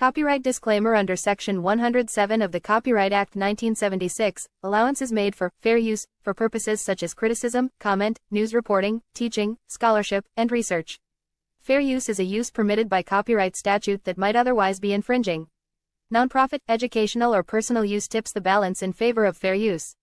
Copyright disclaimer. Under Section 107 of the Copyright Act 1976, allowance is made for fair use for purposes such as criticism, comment, news reporting, teaching, scholarship, and research. Fair use is a use permitted by copyright statute that might otherwise be infringing. Nonprofit, educational, or personal use tips the balance in favor of fair use.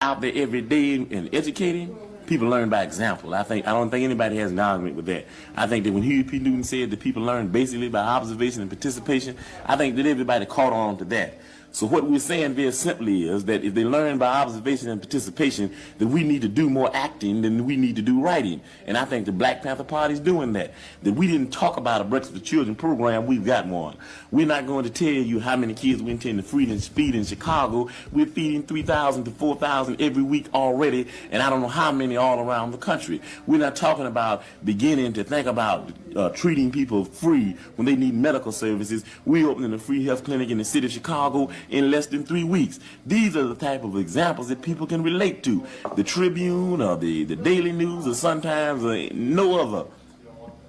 Out there every day and educating, people learn by example. I don't think anybody has an argument with that. I think that when Huey P. Newton said that people learn basically by observation and participation, I think that everybody caught on to that. So what we're saying very simply is that if they learn by observation and participation, that we need to do more acting than we need to do writing. And I think the Black Panther Party is doing that. That we didn't talk about a Breakfast for Children program, we've got one. We're not going to tell you how many kids we intend to feed in Chicago. We're feeding 3,000 to 4,000 every week already, and I don't know how many all around the country. We're not talking about beginning to think about treating people free when they need medical services. We're opening a free health clinic in the city of Chicago in less than 3 weeks. These are the type of examples that people can relate to. The Tribune or the Daily News or sometimes no other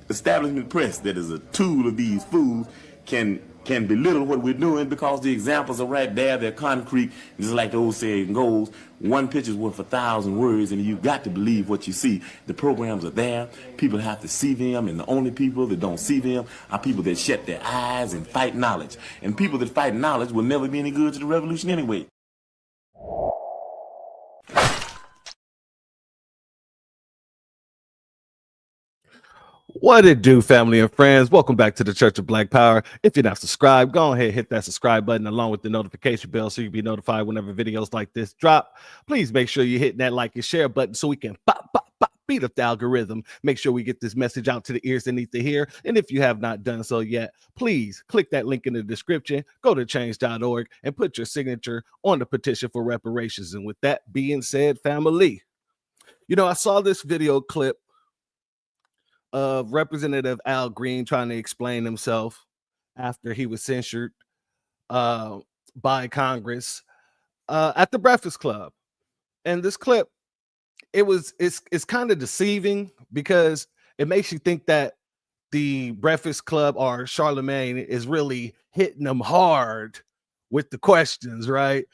establishment press that is a tool of these fools can belittle what we're doing, because the examples are right there. They're concrete. Just like the old saying goes, one picture's worth 1,000 words, and you've got to believe what you see. The programs are there. People have to see them, and the only people that don't see them are people that shut their eyes and fight knowledge. And people that fight knowledge will never be any good to the revolution anyway. What it do, family and friends? Welcome back to the Church of Black Power. If you're not subscribed, go ahead, hit that subscribe button along with the notification bell so you can be notified whenever videos like this drop. Please make sure you're hitting that like and share button so we can beat up the algorithm. Make sure we get this message out to the ears that need to hear. And if you have not done so yet, please click that link in the description, go to change.org and put your signature on the petition for reparations. And with that being said, family, you know, I saw this video clip of Representative Al Green trying to explain himself after he was censured by Congress at the Breakfast Club. And this clip, it's kind of deceiving because it makes you think that the Breakfast Club or Charlemagne is really hitting them hard with the questions, right?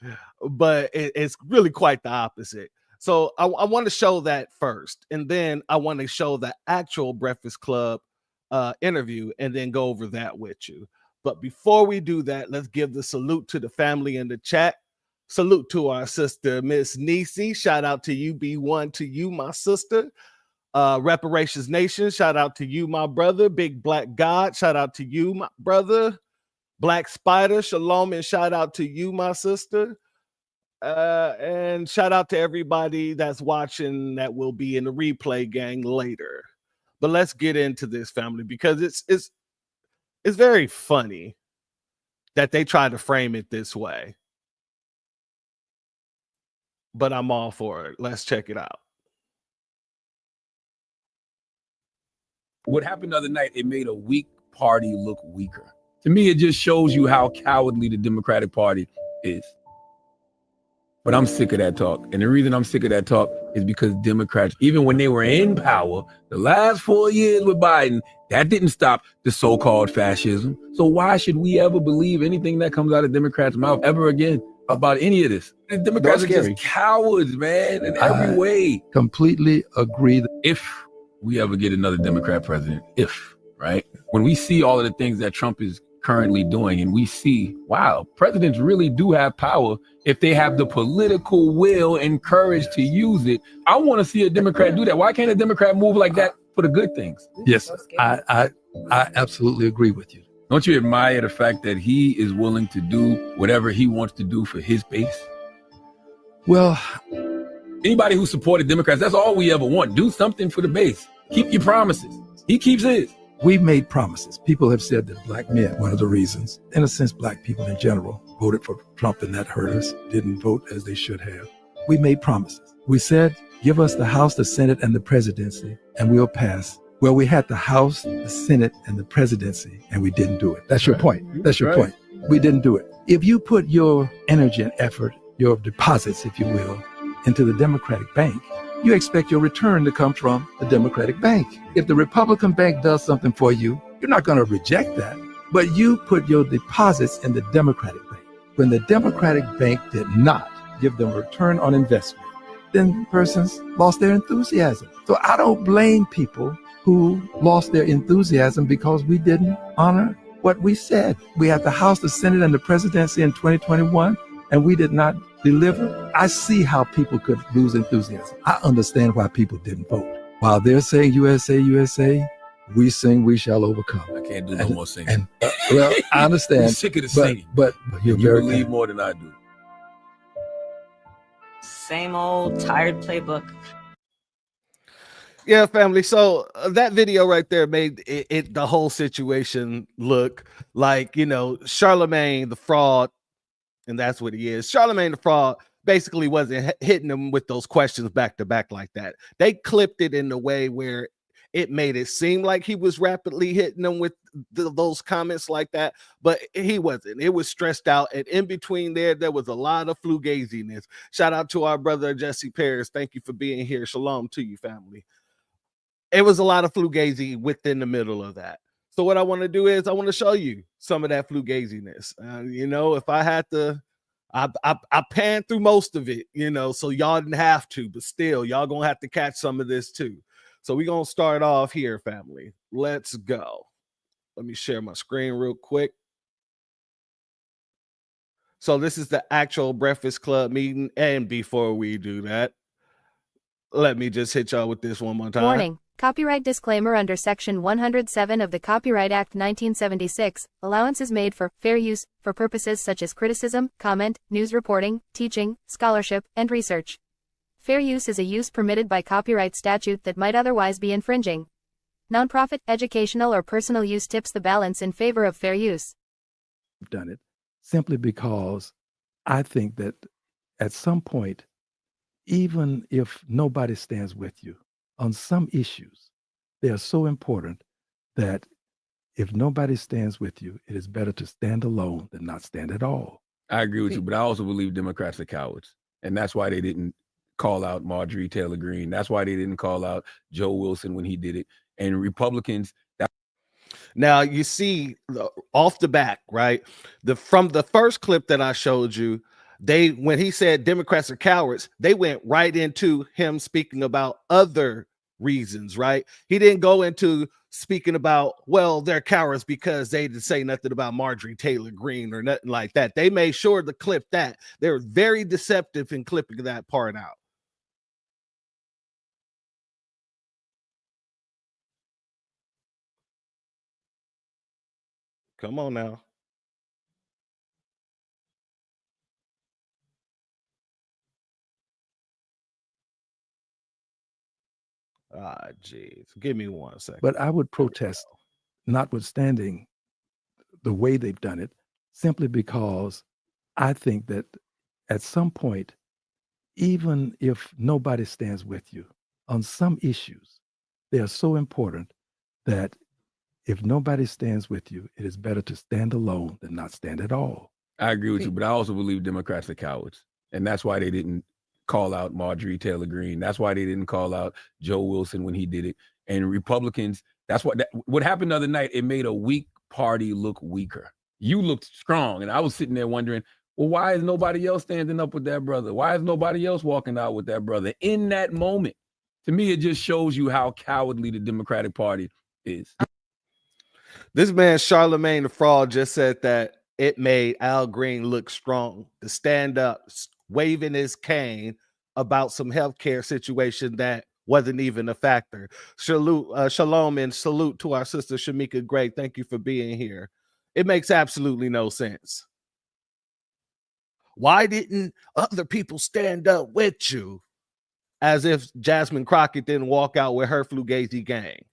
But it's really quite the opposite. So I want to show that first, and then I want to show the actual Breakfast Club interview and then go over that with you. But before we do that, let's give the salute to the family in the chat. Salute to our sister, Miss Nisi. Shout out to you, B1, to you, my sister. Reparations Nation, shout out to you, my brother. Big Black God, shout out to you, my brother. Black Spider, shalom, and shout out to you, my sister. And shout out to everybody that's watching that will be in the replay gang later. But let's get into this, family, because it's very funny that they try to frame it this way. But I'm all for it. Let's check it out. What happened the other night, it made a weak party look weaker. To me, it just shows you how cowardly the Democratic Party is. But I'm sick of that talk. And the reason I'm sick of that talk is because Democrats, even when they were in power, the last 4 years with Biden, that didn't stop the so-called fascism. So why should we ever believe anything that comes out of Democrats' mouth ever again about any of this? The Democrats are just cowards, man, in every way. Completely agree. If we ever get another Democrat president, right? When we see all of the things that Trump is currently doing, and we see, wow, presidents really do have power if they have the political will and courage to use it. I want to see a Democrat do that. Why can't a Democrat move like that for the good things? Yes, I absolutely agree with you. Don't you admire the fact that he is willing to do whatever he wants to do for his base? Well, anybody who supported Democrats, that's all we ever want. Do something for the base. Keep your promises. He keeps his. We've made promises. People have said that black men, one of the reasons, in a sense, black people in general, voted for Trump and that hurt us, didn't vote as they should have. We made promises. We said, give us the House, the Senate, and the presidency, and we'll pass. Well, we had the House, the Senate, and the presidency, and we didn't do it. That's your point. That's your point. We didn't do it. If you put your energy and effort, your deposits, if you will, into the Democratic Bank, you expect your return to come from the Democratic Bank. If the Republican Bank does something for you, you're not going to reject that. But you put your deposits in the Democratic Bank. When the Democratic Bank did not give them a return on investment, then persons lost their enthusiasm. So I don't blame people who lost their enthusiasm because we didn't honor what we said. We had the House, the Senate, and the presidency in 2021, and we did not deliver. I see how people could lose enthusiasm. I understand why people didn't vote. While they're saying USA, USA, we sing We Shall Overcome. I can't do no more singing. Well, I understand. I'm sick of the singing. But you're You very believe kind. more than I do. Same old tired playbook. Yeah, family. So that video right there made it the whole situation look like, you know, Charlemagne the fraud, and that's what he is. Charlemagne the fraud basically wasn't hitting them with those questions back to back like that. They clipped it in a way where it made it seem like he was rapidly hitting them with those comments like that, but he wasn't. It was stressed out, and in between there was a lot of flugaziness. Shout out to our brother Jesse Paris. Thank you for being here. Shalom to you, family. It was a lot of fugazi within the middle of that. So what I want to do is I want to show you some of that fugaziness. You know, if I had to, I panned through most of it, you know, so y'all didn't have to, but still, y'all gonna have to catch some of this too. So we're gonna start off here, family. Let's go. Let me share my screen real quick. So this is the actual Breakfast Club meeting. And before we do that, let me just hit y'all with this one more time. Warning. Copyright disclaimer under Section 107 of the Copyright Act 1976, allowance is made for fair use for purposes such as criticism, comment, news reporting, teaching, scholarship, and research. Fair use is a use permitted by copyright statute that might otherwise be infringing. Nonprofit, educational, or personal use tips the balance in favor of fair use. Done it simply because I think that at some point, even if nobody stands with you on some issues, they are so important that if nobody stands with you, it is better to stand alone than not stand at all. I agree with you, but I also believe Democrats are cowards. And that's why they didn't call out Marjorie Taylor Greene. That's why they didn't call out Joe Wilson when he did it. And Republicans, now you see off the back, right? From the first clip that I showed you, when he said Democrats are cowards, they went right into him speaking about other reasons, right? He didn't go into speaking about, well, they're cowards because they didn't say nothing about Marjorie Taylor Greene or nothing like that. They made sure to clip that. They were very deceptive in clipping that part out. Come on now. Ah, geez. Give me 1 second. But I would protest, notwithstanding the way they've done it, simply because I think that at some point, even if nobody stands with you on some issues, they are so important that if nobody stands with you, it is better to stand alone than not stand at all. I agree with you, but I also believe Democrats are cowards. And that's why they didn't call out Marjorie Taylor Greene. That's why they didn't call out Joe Wilson when he did it. And Republicans, that's what happened the other night. It made a weak party look weaker. You looked strong. And I was sitting there wondering, well, why is nobody else standing up with that brother? Why is nobody else walking out with that brother in that moment? To me, it just shows you how cowardly the Democratic Party is. This man, Charlemagne the fraud, just said that it made Al Green look strong to stand up, waving his cane about some healthcare situation that wasn't even a factor. Shalom and salute to our sister Shamika Gray. Thank you for being here. It makes absolutely no sense. Why didn't other people stand up with you? As if Jasmine Crockett didn't walk out with her Fugazi gang.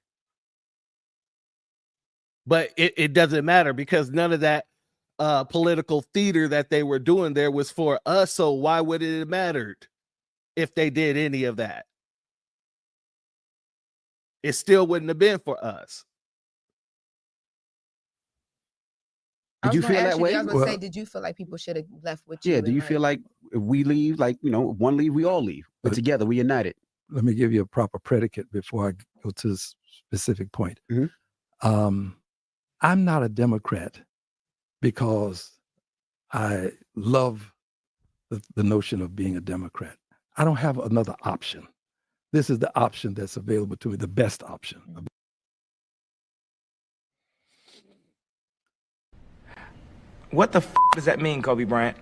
But it doesn't matter because none of that political theater that they were doing there was for us. So why would it have mattered if they did any of that? It still wouldn't have been for us. Did you feel that way? I was gonna say, Well- did you feel like people should have left with you? Yeah. Do and you feel like if we leave, like, one leave, we all leave, but together we united? Let me give you a proper predicate before I go to this specific point. Mhm. I'm not a Democrat because I love the notion of being a Democrat. I don't have another option. This is the option that's available to me, the best option. What the does that mean, Kobe Bryant?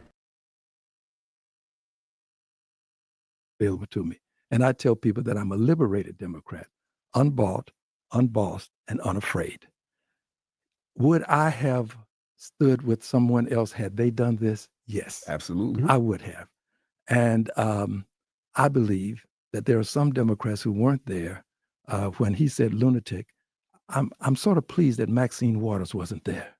Available to me. And I tell people that I'm a liberated Democrat, unbought, unbossed, and unafraid. Would I have stood with someone else had they done this? Yes, Absolutely. I would have. And I believe that there are some Democrats who weren't there when he said lunatic. I'm sort of pleased that Maxine Waters wasn't there,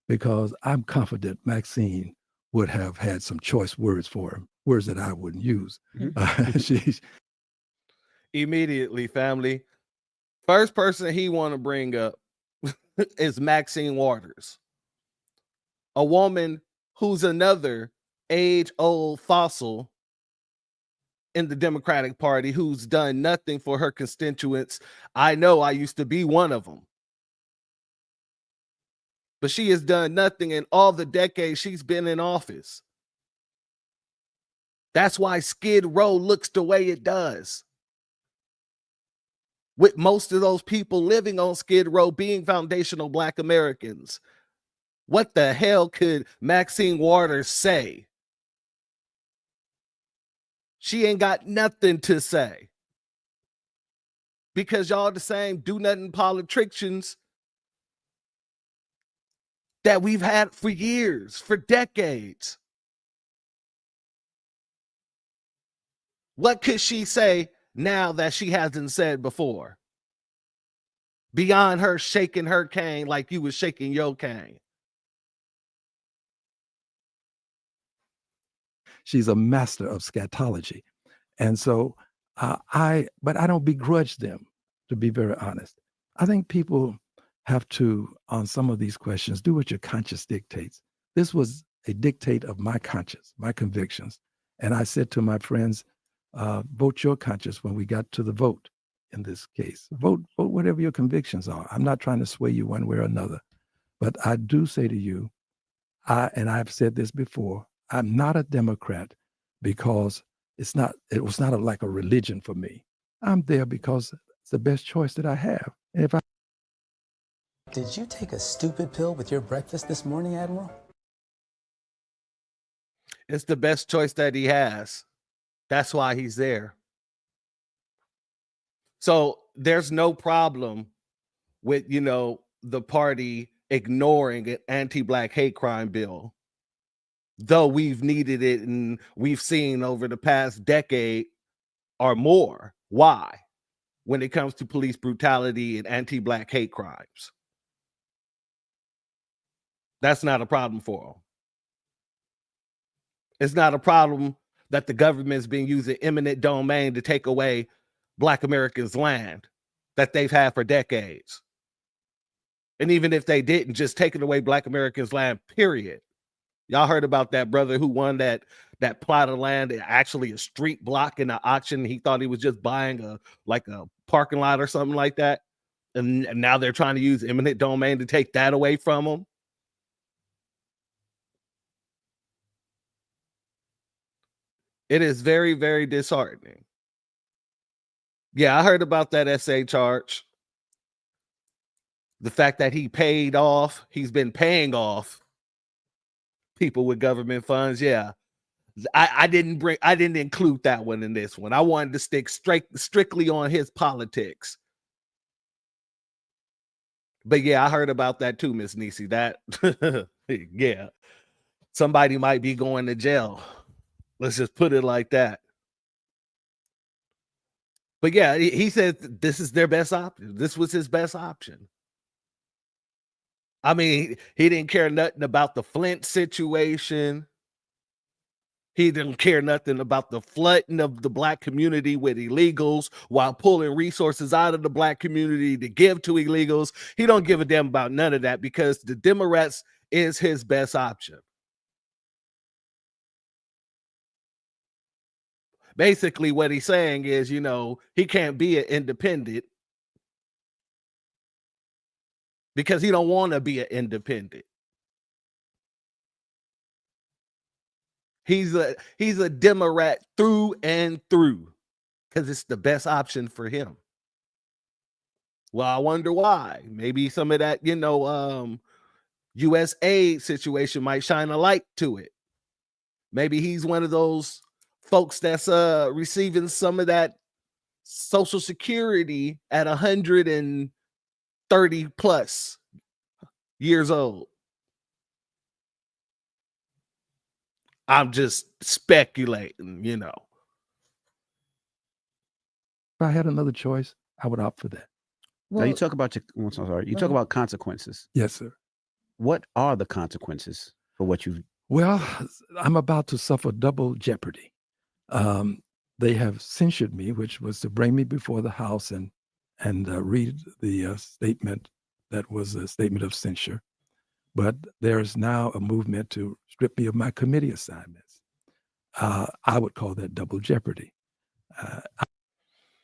because I'm confident Maxine would have had some choice words for him, words that I wouldn't use. She's Immediately, family. First person he want to bring up is Maxine Waters, a woman who's another age-old fossil in the Democratic Party who's done nothing for her constituents. I know I used to be one of them. But she has done nothing in all the decades she's been in office. That's why Skid Row looks the way it does, with most of those people living on Skid Row being foundational Black Americans. What the hell could Maxine Waters say? She ain't got nothing to say, because y'all the same do-nothing politicians that we've had for years, for decades. What could she say now that she hasn't said before? Beyond her shaking her cane like you was shaking your cane. She's a master of scatology. And so but I don't begrudge them, to be very honest. I think people have to, on some of these questions, do what your conscience dictates. This was a dictate of my conscience, my convictions. And I said to my friends, vote your conscience when we got to the vote in this case. Vote whatever your convictions are. I'm not trying to sway you one way or another. But I do say to you, and I've said this before, I'm not a Democrat because it was not like a religion for me. I'm there because it's the best choice that I have. And if I Did you take a stupid pill with your breakfast this morning, Admiral? It's the best choice that he has. That's why he's there. So there's no problem with, the party ignoring an anti-Black hate crime bill, though we've needed it and we've seen over the past decade or more why when it comes to police brutality and anti-Black hate crimes. That's not a problem for them. It's not a problem that the government's been using eminent domain to take away Black Americans' land that they've had for decades. And even if they didn't, just taking away Black Americans' land, period. Y'all heard about that brother who won that plot of land, actually a street block in an auction. He thought he was just buying a parking lot or something like that. And now they're trying to use eminent domain to take that away from him. It is very, very disheartening. Yeah, I heard about that essay charge. The fact that he's been paying off people with government funds. Yeah. I didn't include that one in this one. I wanted to stick strictly on his politics. But yeah, I heard about that too, Miss Nisi. That yeah. Somebody might be going to jail. Let's just put it like that. But yeah, he said this is their best option. This was his best option. I mean, he didn't care nothing about the Flint situation. He didn't care nothing about the flooding of the black community with illegals while pulling resources out of the black community to give to illegals. He don't give a damn about none of that because the Democrats is his best option. Basically, what he's saying is, you know, he can't be an independent because he don't want to be an independent. He's a Democrat through and through because it's the best option for him. Well, I wonder why. Maybe some of that, you know, U.S. aid situation might shine a light to it. Maybe he's one of those folks that's receiving some of that Social Security at 130 plus years old. I'm just speculating, you know. If I had another choice, I would opt for that. Now you talk about I'm sorry. You talk about consequences. Yes, sir. What are the consequences for what you've? Well, I'm about to suffer double jeopardy. They have censured me, which was to bring me before the House and read the statement that was a statement of censure. But there is now a movement to strip me of my committee assignments. I would call that double jeopardy.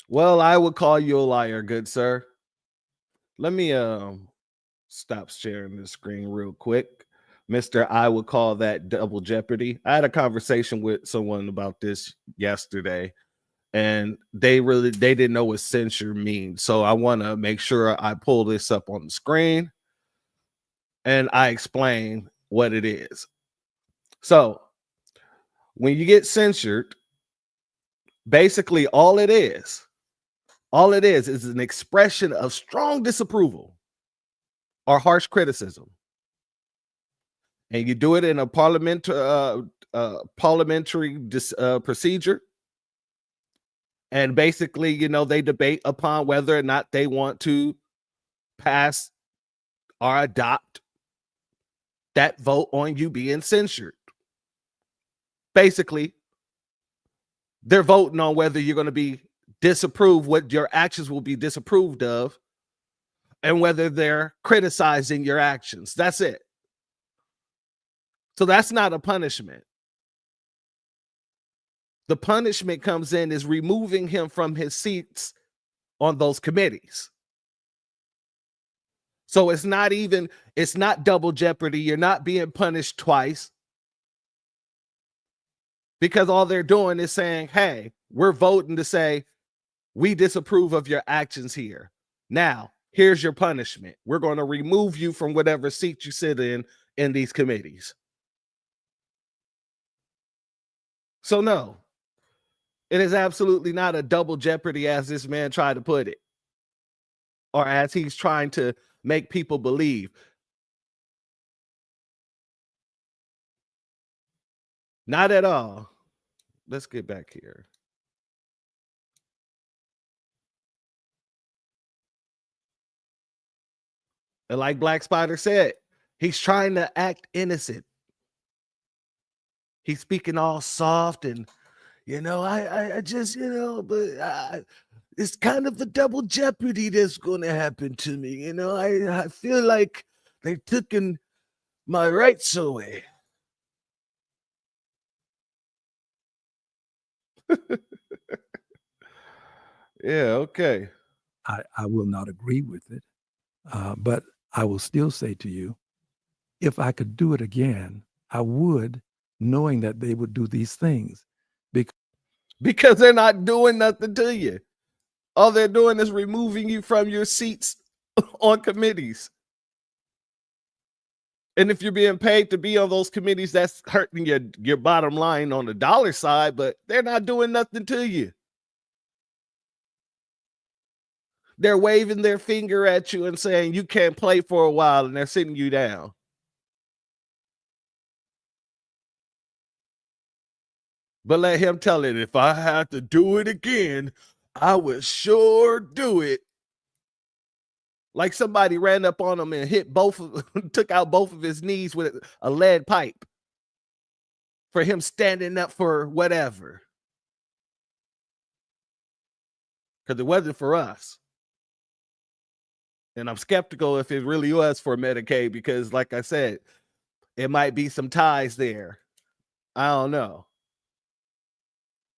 Well, I would call you a liar, good sir. Let me stop sharing the screen real quick. Mr. I would call that double jeopardy. I had a conversation with someone about this yesterday, and they didn't know what censure means. So I want to make sure I pull this up on the screen and I explain what it is. So when you get censored, basically all it is an expression of strong disapproval or harsh criticism. And you do it in a parliamentary procedure. And basically, you know, they debate upon whether or not they want to pass or adopt that vote on you being censured. Basically, they're voting on whether you're going to be disapproved, what your actions will be disapproved of, and whether they're criticizing your actions. That's it. So that's not a punishment. The punishment comes in is removing him from his seats on those committees. So it's not double jeopardy. You're not being punished twice because all they're doing is saying, hey, we're voting to say we disapprove of your actions here. Now, here's your punishment. We're going to remove you from whatever seat you sit in these committees. So no, it is absolutely not a double jeopardy as this man tried to put it, or as he's trying to make people believe. Not at all. Let's get back here. And like Black Spider said, he's trying to act innocent. He's speaking all soft and, you know, I just, you know, but it's kind of the double jeopardy that's going to happen to me. You know, I feel like they've taken my rights away. Yeah, okay. I will not agree with it, but I will still say to you, if I could do it again, I would, knowing that they would do these things. Because they're not doing nothing to you. All they're doing is removing you from your seats on committees. And if you're being paid to be on those committees, that's hurting your bottom line on the dollar side, but they're not doing nothing to you. They're waving their finger at you and saying you can't play for a while, and they're sitting you down. But let him tell it. If I had to do it again, I would sure do it. Like somebody ran up on him and took out both of his knees with a lead pipe. for him standing up for whatever. Because it wasn't for us. And I'm skeptical if it really was for Medicaid, because like I said, it might be some ties there. I don't know.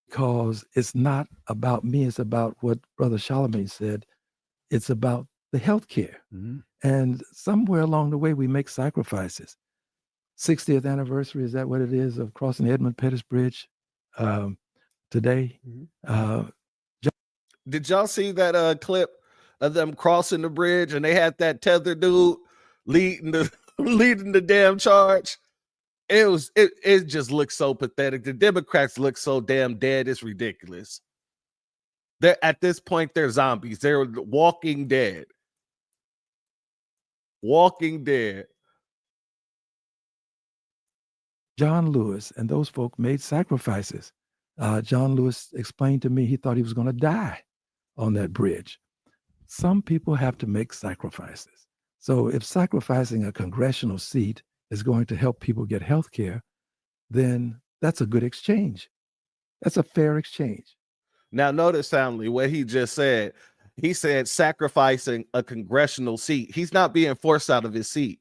Because it's not about me, it's about what Brother Charlemagne said. It's about the health care. And somewhere along the way, we make sacrifices. 60th anniversary, is that what it is, of crossing the Edmund Pettus Bridge today? Did y'all see that clip of them crossing the bridge and they had that tether dude leading the damn charge? It just looks so pathetic. The Democrats look so damn dead. It's ridiculous. They're at this point, they're zombies. They're walking dead. Walking dead. John Lewis and those folk made sacrifices. John Lewis explained to me he thought he was going to die on that bridge. Some people have to make sacrifices. So if sacrificing a congressional seat is going to help people get health care, then that's a good exchange. That's a fair exchange. Now, notice, family, what he just said. He said sacrificing a congressional seat. He's not being forced out of his seat.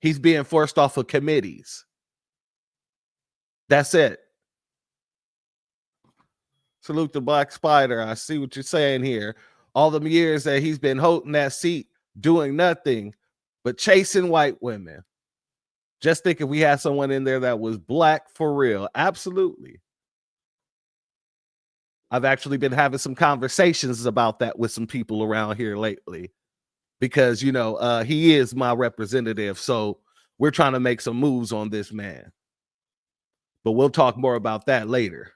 He's being forced off of committees. That's it. Salute the Black Spider. I see what you're saying here. All the years that he's been holding that seat, doing nothing but chasing white women. Just think if we had someone in there that was black for real. Absolutely. I've actually been having some conversations about that with some people around here lately, because, you know, he is my representative. So we're trying to make some moves on this man. But we'll talk more about that later.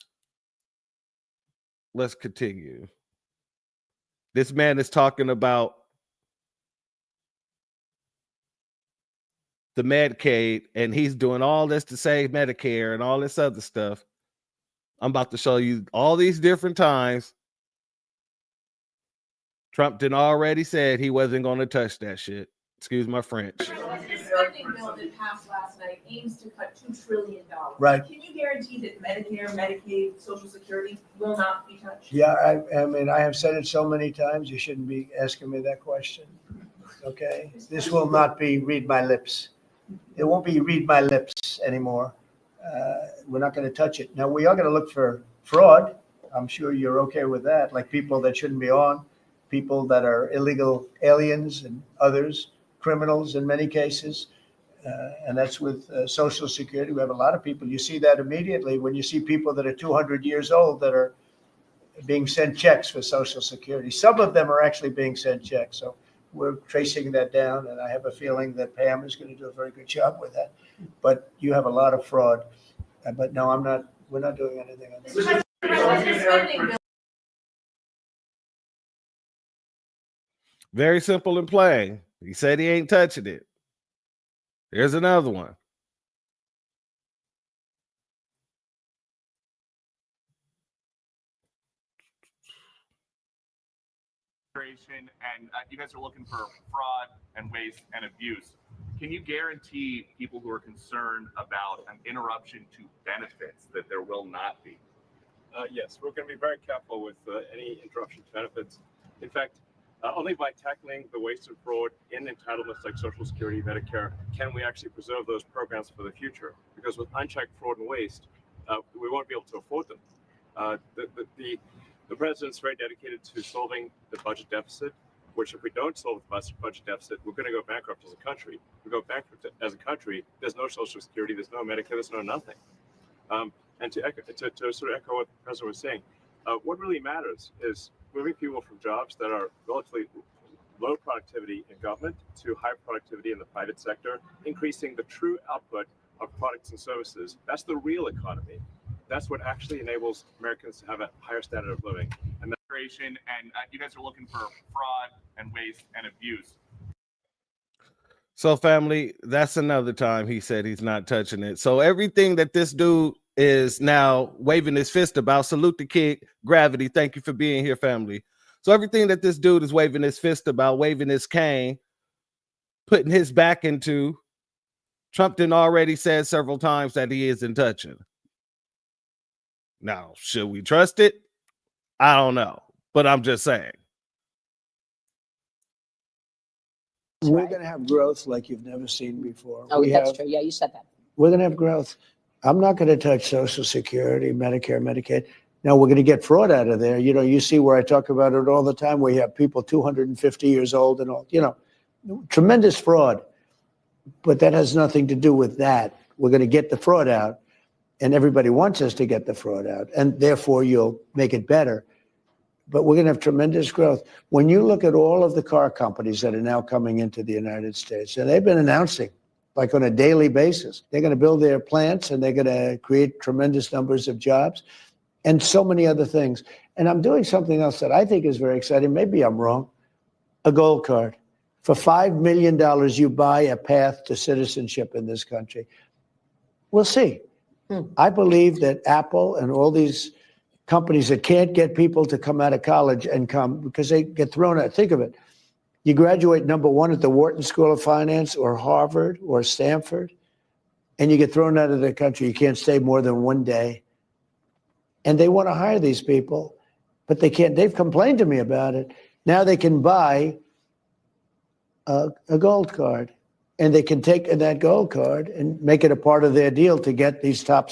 Let's continue. This man is talking about the Medicaid, and he's doing all this to save Medicare and all this other stuff. I'm about to show you all these different times Trump did already said he wasn't going to touch that shit. Excuse my French. The spending bill that passed last night aims to cut $2 trillion. Right. Can you guarantee that Medicare, Medicaid, Social Security will not be touched? Yeah, I mean, I have said it so many times, you shouldn't be asking me that question. Okay? This will not be read my lips. It won't be read my lips anymore. We're not going to touch it. Now, we are going to look for fraud. I'm sure you're okay with that, like people that shouldn't be on, people that are illegal aliens and others, criminals in many cases. And that's with Social Security. We have a lot of people. You see that immediately when you see people that are 200 years old that are being sent checks for Social Security. Some of them are actually being sent checks. So we're tracing that down. And I have a feeling that Pam is going to do a very good job with that. But you have a lot of fraud. But no, we're not doing anything on this. Very simple and plain. He said he ain't touching it. Here's another one. And you guys are looking for fraud and waste and abuse. Can you guarantee people who are concerned about an interruption to benefits that there will not be? Yes, we're going to be very careful with any interruption to benefits. In fact, only by tackling the waste and fraud in entitlements like Social Security, Medicare, can we actually preserve those programs for the future. Because with unchecked fraud and waste, we won't be able to afford them. The president's very dedicated to solving the budget deficit, which if we don't solve the budget deficit, we're going to go bankrupt as a country. If we go bankrupt as a country, there's no Social Security, there's no Medicare, there's no nothing. And to sort of echo what the president was saying, what really matters is moving people from jobs that are relatively low productivity in government to high productivity in the private sector, increasing the true output of products and services. That's the real economy. That's what actually enables Americans to have a higher standard of living. And that And you guys are looking for fraud and waste and abuse. So, family, that's another time he said he's not touching it. So everything that this dude is now waving his fist about, salute the kid, Gravity. Thank you for being here, family. So everything that this dude is waving his fist about, waving his cane, putting his back into, Trump done already said several times that he isn't touching. Now, should we trust it? I don't know, but I'm just saying. We're going to have growth like you've never seen before. Oh, that's true. Yeah, you said that. We're going to have growth. I'm not going to touch Social Security, Medicare, Medicaid. Now, we're going to get fraud out of there. You know, you see where I talk about it all the time, where you have people 250 years old and all, you know, tremendous fraud. But that has nothing to do with that. We're going to get the fraud out, and everybody wants us to get the fraud out, and therefore you'll make it better. But we're going to have tremendous growth. When you look at all of the car companies that are now coming into the United States, and they've been announcing, like on a daily basis, they're going to build their plants and they're going to create tremendous numbers of jobs and so many other things. And I'm doing something else that I think is very exciting. Maybe I'm wrong. A gold card. For $5 million, you buy a path to citizenship in this country. We'll see. I believe that Apple and all these companies that can't get people to come out of college and come because they get thrown out. Think of it. You graduate number one at the Wharton School of Finance or Harvard or Stanford, and you get thrown out of the country. You can't stay more than one day. And they want to hire these people, but they can't. They've complained to me about it. Now they can buy a gold card, and they can take that gold card and make it a part of their deal to get these top.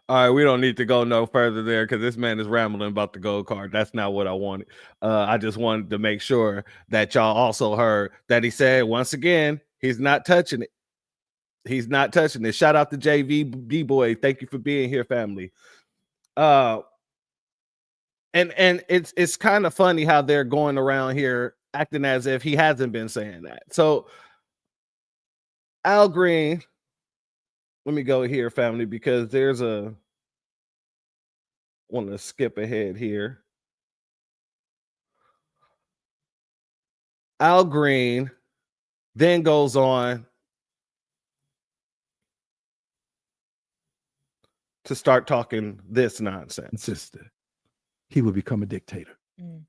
All right, we don't need to go no further there because this man is rambling about the gold card. That's not what I wanted. I just wanted to make sure that y'all also heard that he said, once again, he's not touching it. He's not touching it. Shout out to JV boy. Thank you for being here, family. And it's kind of funny how they're going around here acting as if he hasn't been saying that. So Al Green, let me go here, family, because there's want to skip ahead here. Al Green then goes on to start talking this nonsense. Sister, he will become a dictator,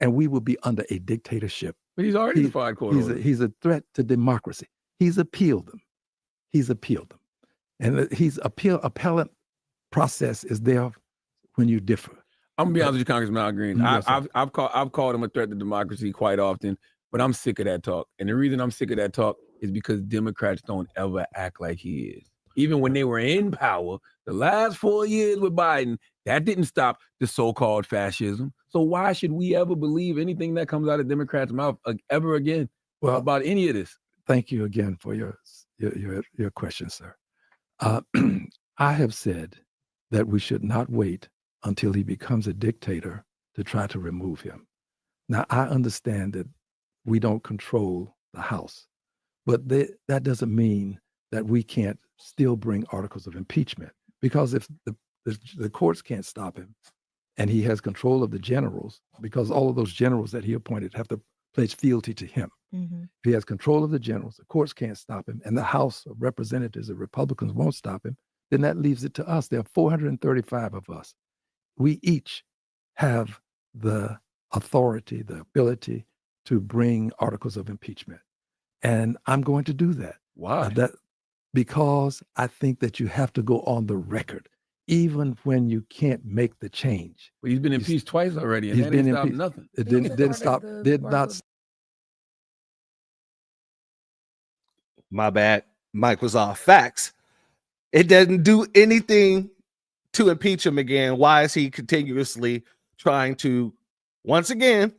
and we will be under a dictatorship. But he's already defied court orders. He's a threat to democracy. He's appealed them. And his appellate process is there when you differ. I'm gonna be honest with you, Congressman Al Green. Yes, I've called him a threat to democracy quite often, but I'm sick of that talk. And the reason I'm sick of that talk is because Democrats don't ever act like he is. Even when they were in power, the last 4 years with Biden, that didn't stop the so-called fascism. So why should we ever believe anything that comes out of Democrats' mouth ever again about any of this? Thank you again for your question, sir. I have said that we should not wait until he becomes a dictator to try to remove him. Now, I understand that we don't control the House, but that doesn't mean that we can't still bring articles of impeachment, because if the courts can't stop him and he has control of the generals, because all of those generals that he appointed have to pledge fealty to him. If he has control of the generals, the courts can't stop him, and the House of Representatives, the Republicans, won't stop him, then that leaves it to us. There are 435 of us. We each have the authority, the ability to bring articles of impeachment. And I'm going to do that. Why? Because I think that you have to go on the record, even when you can't make the change. Well, he's been impeached twice already, and that didn't stop nothing. It did not. My bad. Mike was off. Facts. It doesn't do anything to impeach him again. Why is he continuously trying to, once again,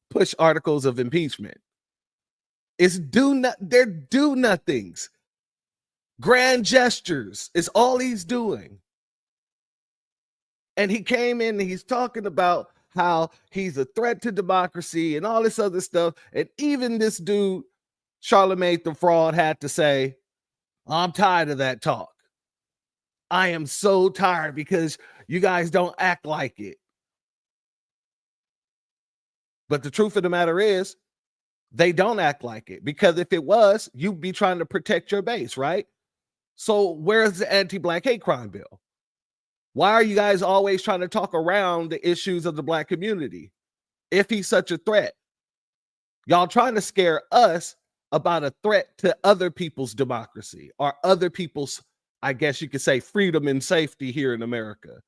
push articles of impeachment? They're do nothings. Grand gestures is all he's doing. And he came in and he's talking about how he's a threat to democracy and all this other stuff. And even this dude, Charlemagne the Fraud, had to say, I'm tired of that talk. I am so tired because you guys don't act like it. But the truth of the matter is, they don't act like it, because if it was, you'd be trying to protect your base, right? So where's the anti-Black hate crime bill? Why are you guys always trying to talk around the issues of the Black community? If he's such a threat, y'all trying to scare us about a threat to other people's democracy or other people's, I guess you could say, freedom and safety here in America.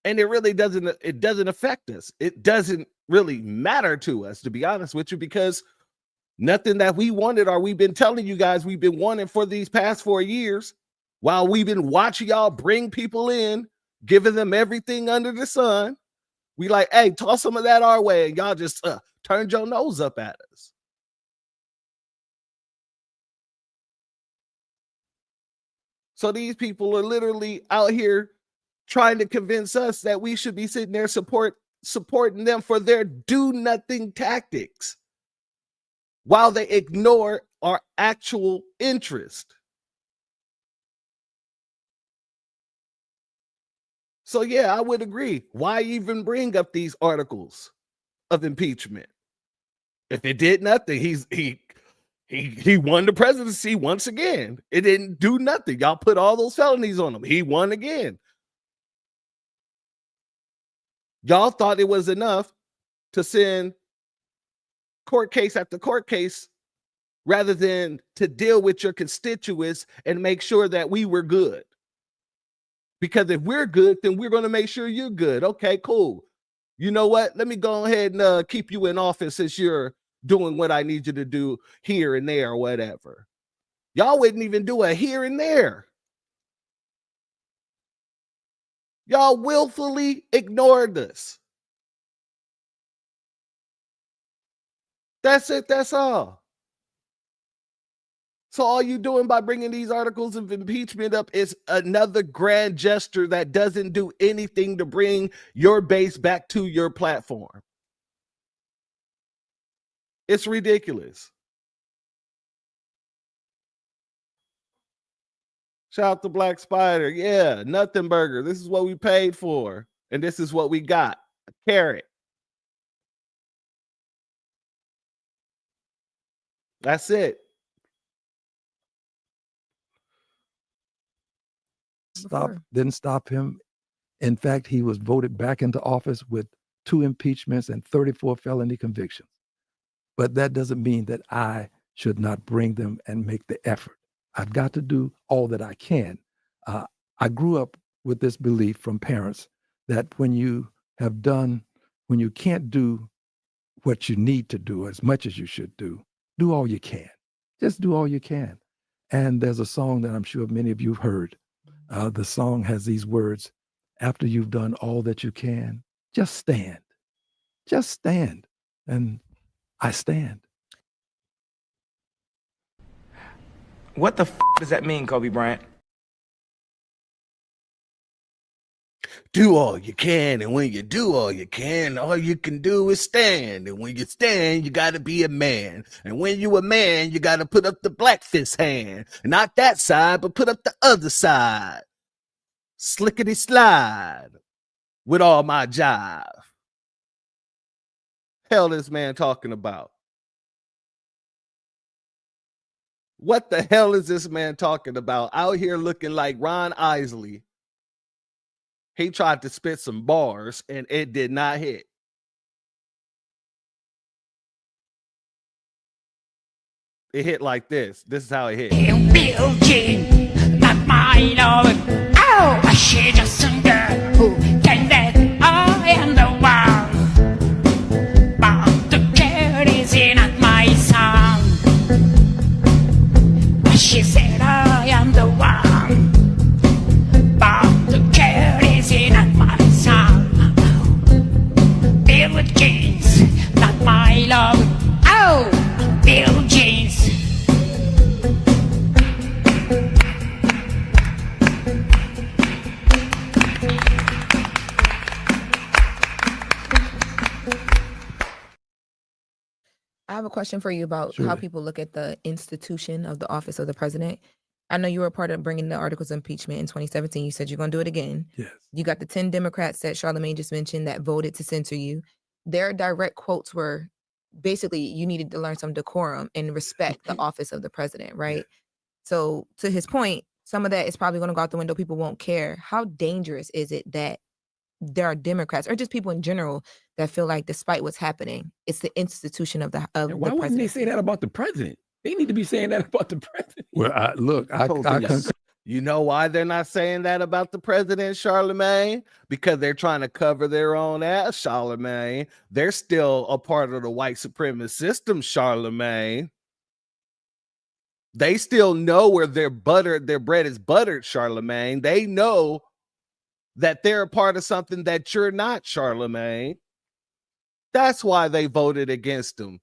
And it really doesn't affect us. It doesn't really matter to us, to be honest with you, because nothing that we wanted or we've been telling you guys we've been wanting for these past 4 years, while we've been watching y'all bring people in, giving them everything under the sun. We like, hey, toss some of that our way, and y'all just turned your nose up at us. So these people are literally out here trying to convince us that we should be sitting there supporting them for their do-nothing tactics while they ignore our actual interest. So yeah, I would agree. Why even bring up these articles of impeachment? If it did nothing, he won the presidency once again. It didn't do nothing. Y'all put all those felonies on him. He won again. Y'all thought it was enough to send court case after court case rather than to deal with your constituents and make sure that we were good. Because if we're good, then we're going to make sure you're good. Okay, cool. You know what? Let me go ahead and keep you in office since you're doing what I need you to do here and there or whatever. Y'all wouldn't even do a here and there. Y'all willfully ignored us. That's it. That's all. So all you doing by bringing these articles of impeachment up is another grand gesture that doesn't do anything to bring your base back to your platform. It's ridiculous. Shout out to Black Spider. Yeah, nothing burger. This is what we paid for. And this is what we got. A carrot. That's it. Didn't stop him. In fact, he was voted back into office with 2 impeachments and 34 felony convictions. But that doesn't mean that I should not bring them and make the effort. I've got to do all that I can. I grew up with this belief from parents that when you can't do what you need to do as much as you should do all you can. Just do all you can. And there's a song that I'm sure many of you have heard. The song has these words: after you've done all that you can, just stand. Just stand. And I stand. What the does that mean, Kobe Bryant? Do all you can, and when you do all you can do is stand. And when you stand, you gotta be a man. And when you a man, you gotta put up the black fist hand. Not that side, but put up the other side. Slickety slide with all my jive. Hell this man talking about? What the hell is this man talking about? Out here looking like Ron Isley. He tried to spit some bars and it did not hit. It hit like this. This is how it hit. Not my love. Oh, she's just some girl who can that I am the one. But the girl is not my son. She said I am the one. But the girl is not my son. Bill Jeans, not my love. Oh, Bill Jeans. I have a question for you about how people look at the institution of the office of the president. I know you were a part of bringing the articles of impeachment in 2017. You said you're going to do it again. Yes. You got the 10 Democrats that Charlamagne just mentioned that voted to censor you. Their direct quotes were basically you needed to learn some decorum and respect the office of the president, right? Yeah. So to his point, some of that is probably going to go out the window. People won't care. How dangerous is it that there are Democrats or just people in general that feel like despite what's happening, it's the institution of the And why wouldn't they say that about the president? They need to be saying that about the president. Well, You know why they're not saying that about the president, Charlemagne? Because they're trying to cover their own ass, Charlemagne. They're still a part of the white supremacist system, Charlemagne. They still know where their bread is buttered, Charlemagne. They know that they're a part of something that you're not, Charlemagne. That's why they voted against him.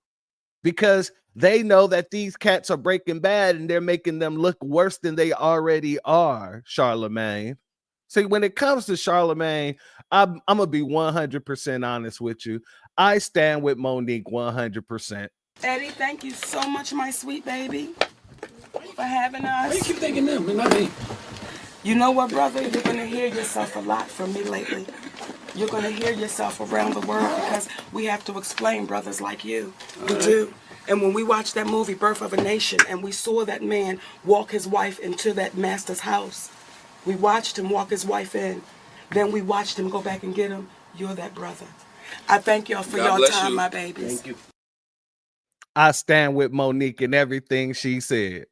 Because they know that these cats are breaking bad and they're making them look worse than they already are, Charlemagne. See, when it comes to Charlemagne, I'm going to be 100% honest with you. I stand with Monique 100%. Eddie, thank you so much, my sweet baby, for having us. Why you keep thinking them and not me? You know what, brother? You're going to hear yourself a lot from me lately. You're going to hear yourself around the world because we have to explain brothers like you. We do. And when we watched that movie, Birth of a Nation, and we saw that man walk his wife into that master's house, we watched him walk his wife in. Then we watched him go back and get him. You're that brother. I thank y'all for your time, my babies. Thank you. I stand with Monique in everything she said.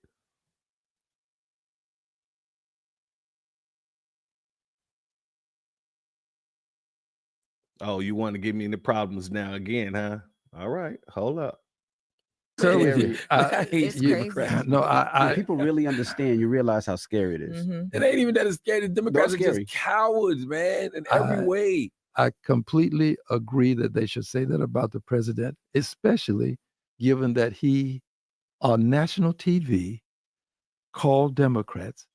Oh, you want to give me the problems now again, huh? All right, hold up. I hate you. When people really understand, you realize how scary it is. It ain't even that it's scary. The Democrats are scary. just cowards, man, in every way. I completely agree that they should say that about the president, especially given that he, on national TV, called Democrats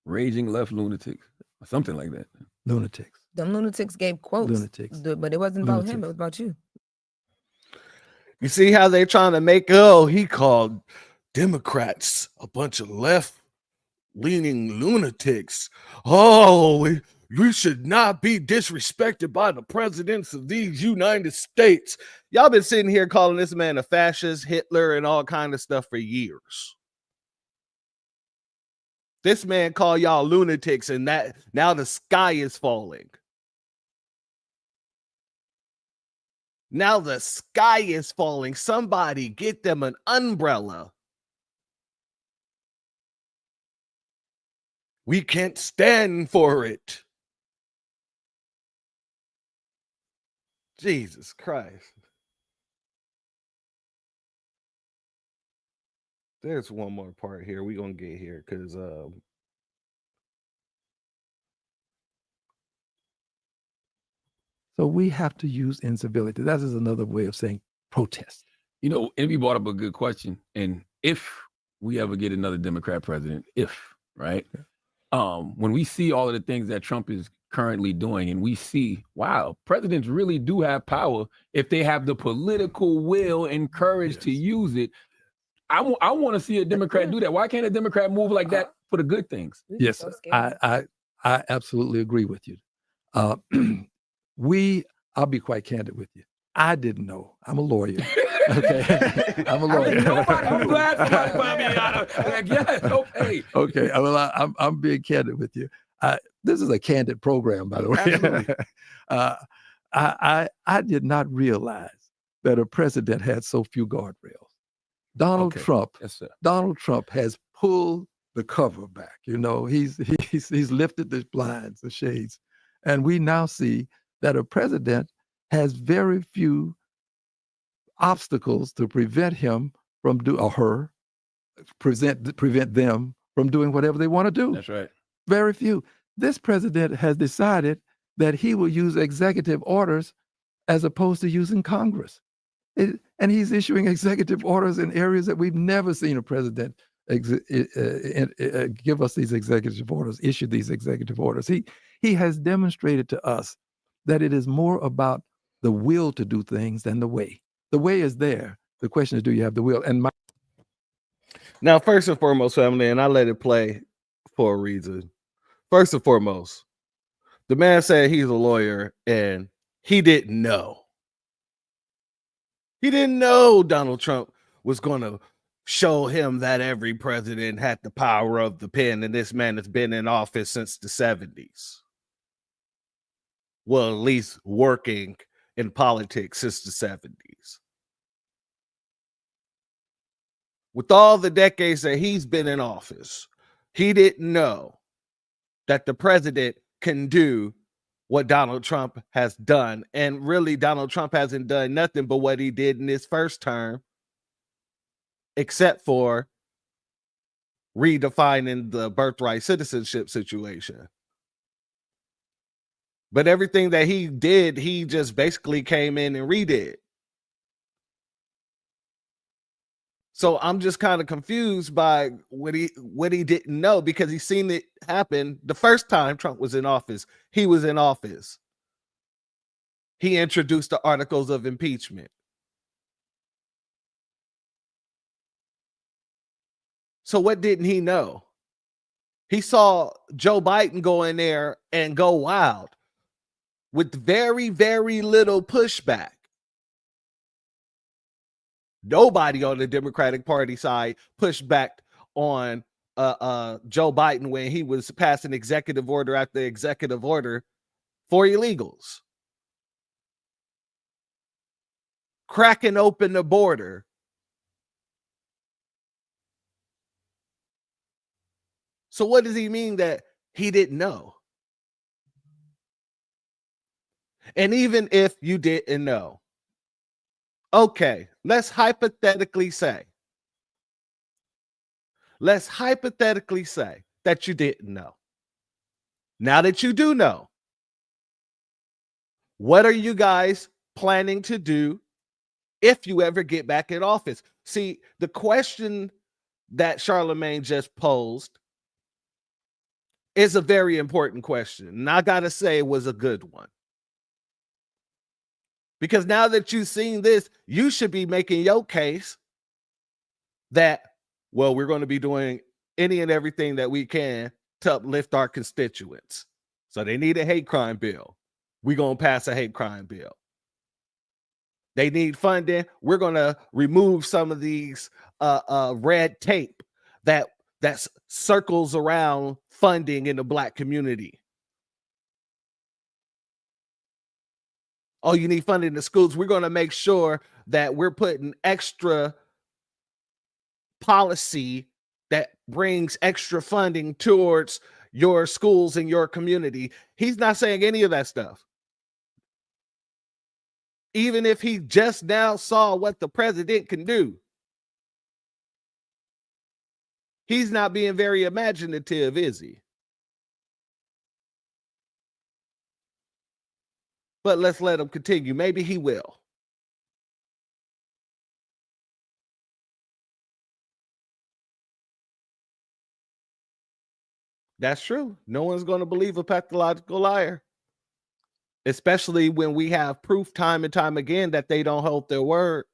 raging left lunatics, or something like that. Lunatics. Them lunatics gave quotes. Lunatics. But it wasn't about him, it was about you. You see how they're trying to make, he called Democrats a bunch of left-leaning lunatics. We should not be disrespected by the presidents of these United States. Y'all been sitting here calling this man a fascist, Hitler, and all kind of stuff for years. This man called y'all lunatics, and that now the sky is falling. Now the sky is falling. Somebody get them an umbrella. We can't stand for it. Jesus Christ. There's one more part here. We're going to get here because so we have to use incivility. That is another way of saying protest. You know, Envy brought up a good question. And if we ever get another Democrat president, right? When we see all of the things that Trump is currently doing, and we see, wow, presidents really do have power if they have the political will and courage to use it. I want to see a Democrat do that. Why can't a Democrat move like that for the good things? Yes, I absolutely agree with you. I'll be quite candid with you. I didn't know. I'm a lawyer. Okay, I'm a lawyer. I'm glad somebody brought me out of like, yes, okay. Okay, well, I'm being candid with you. This is a candid program, by the way. Absolutely. I did not realize that a president had so few guardrails. Donald Trump has pulled the cover back. You know, he's lifted the blinds, the shades, and we now see that a president has very few obstacles to prevent him from prevent them from doing whatever they want to do. That's right. Very few. This president has decided that he will use executive orders as opposed to using Congress. And he's issuing executive orders in areas that we've never seen a president give us these executive orders, issue these executive orders. He has demonstrated to us that it is more about the will to do things than the way. The way is there. The question is, do you have the will? And now, first and foremost, family, and I let it play for a reason. First and foremost, the man said he's a lawyer and he didn't know. He didn't know Donald Trump was going to show him that every president had the power of the pen, and this man has been in office since the 70s. well, at least working in politics since the 70s. With all the decades that he's been in office, he didn't know that the president can do what Donald Trump has done. And really, Donald Trump hasn't done nothing but what he did in his first term, except for redefining the birthright citizenship situation. But everything that he did, he just basically came in and redid. So I'm just kind of confused by what he didn't know, because he's seen it happen the first time Trump was in office. He was in office. He introduced the articles of impeachment. So what didn't he know? He saw Joe Biden go in there and go wild with very, very little pushback. Nobody on the Democratic Party side pushed back on Joe Biden when he was passing executive order after executive order for illegals, cracking open the border. So what does he mean that he didn't know? And even if you didn't know, okay, let's hypothetically say that you didn't know. Now that you do know, what are you guys planning to do if you ever get back in office? See, the question that Charlemagne just posed is a very important question. And I got to say it was a good one. Because now that you've seen this, you should be making your case that, well, we're going to be doing any and everything that we can to uplift our constituents. So they need a hate crime bill. We're going to pass a hate crime bill. They need funding. We're going to remove some of these red tape that circles around funding in the Black community. Oh, you need funding in the schools. We're going to make sure that we're putting extra policy that brings extra funding towards your schools and your community. He's not saying any of that stuff. Even if he just now saw what the president can do, he's not being very imaginative, is he? But let's let him continue. Maybe he will. That's true. No one's going to believe a pathological liar, especially when we have proof time and time again that they don't hold their word.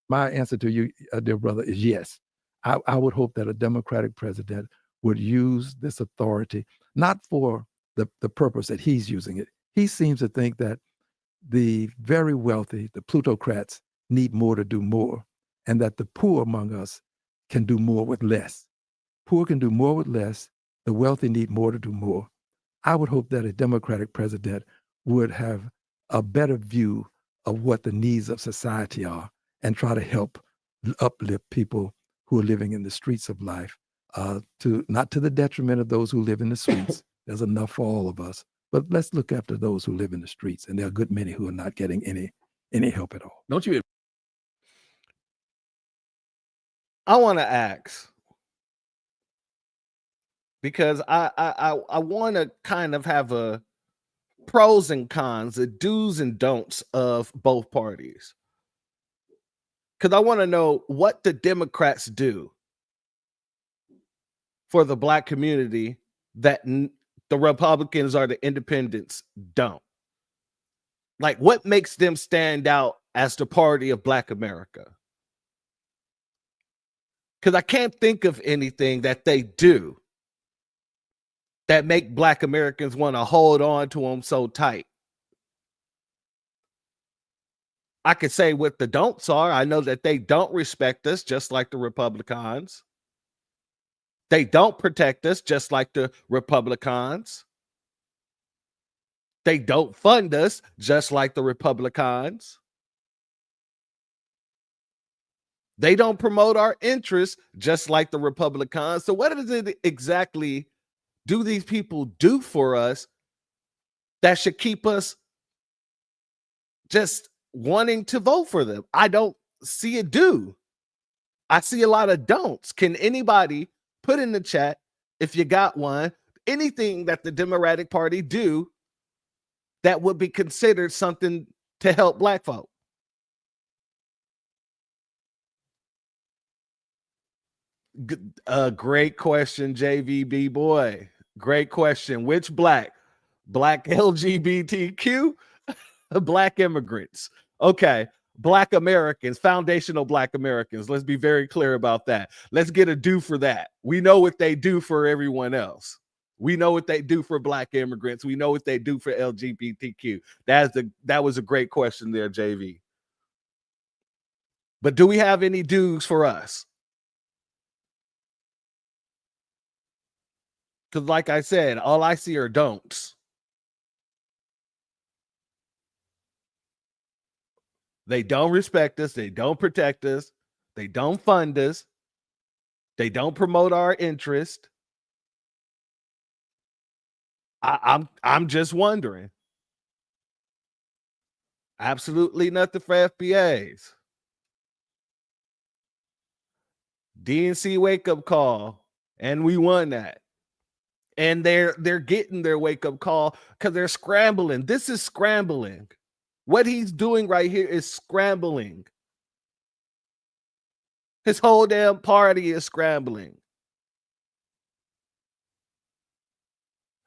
My answer to you, dear brother, is yes. I would hope that a Democratic president would use this authority, not for the purpose that he's using it. He seems to think that the very wealthy, the plutocrats, need more to do more, and that the poor among us can do more with less. Poor can do more with less. The wealthy need more to do more. I would hope that a Democratic president would have a better view of what the needs of society are and try to help uplift people who are living in the streets of life, not to the detriment of those who live in the streets. There's enough for all of us. But let's look after those who live in the streets, and there are a good many who are not getting any help at all. Don't you? I want to ask, because I want to kind of have a pros and cons, the do's and don'ts of both parties. Because I want to know what the Democrats do for the Black community that the Republicans or the independents don't. Like, what makes them stand out as the party of Black America? Because I can't think of anything that they do that make Black Americans want to hold on to them so tight. I could say what the don'ts are. I know that they don't respect us, just like the Republicans. They don't protect us, just like the Republicans. They don't fund us, just like the Republicans. They don't promote our interests, just like the Republicans. So what does it exactly do these people do for us that should keep us just wanting to vote for them? I don't see it do. I see a lot of don'ts. Can anybody put in the chat, if you got one, anything that the Democratic Party do that would be considered something to help black folk? Great question, JVB boy. Great question. Which black? Black LGBTQ? Black immigrants. Okay. Black Americans, foundational Black Americans. Let's be very clear about that. Let's get a do for that. We know what they do for everyone else. We know what they do for Black immigrants. We know what they do for LGBTQ. That was a great question there, JV. But do we have any do's for us? Because like I said, all I see are don'ts. They don't respect us. They don't protect us. They don't fund us. They don't promote our interest. I'm just wondering. Absolutely nothing for FBAs. DNC wake up call, and we won that. And they're getting their wake up call because they're scrambling. This is scrambling. What he's doing right here is scrambling. His whole damn party is scrambling.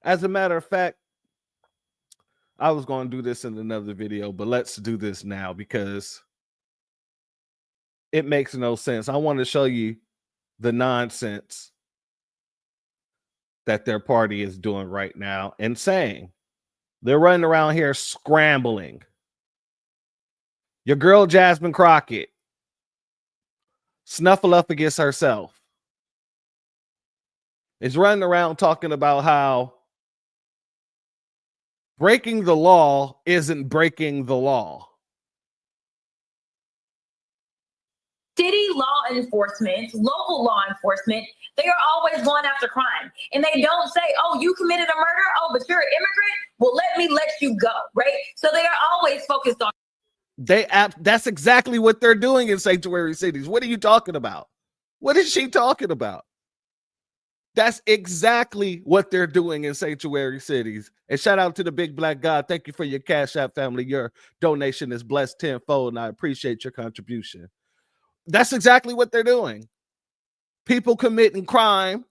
As a matter of fact, I was going to do this in another video, but let's do this now because it makes no sense. I want to show you the nonsense that their party is doing right now and saying. They're running around here scrambling. Your girl Jasmine Crockett, Snuffleupagus herself, is running around talking about how breaking the law isn't breaking the law. City law enforcement, local law enforcement, they are always going after crime. And they don't say, oh, you committed a murder? Oh, but you're an immigrant? Well, let you go, right? So they are always focused on. That's exactly what they're doing in sanctuary cities. What are you talking about? What is she talking about? That's exactly what they're doing in sanctuary cities. And shout out to the big black God. Thank you for your Cash App family. Your donation is blessed tenfold, and I appreciate your contribution. That's exactly what they're doing. People committing crime.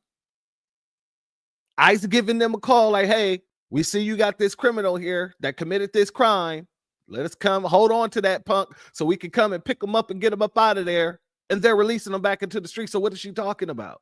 ICE giving them a call like, hey, we see you got this criminal here that committed this crime. Let us come hold on to that punk so we can come and pick them up and get them up out of there. And they're releasing them back into the street. So what is she talking about?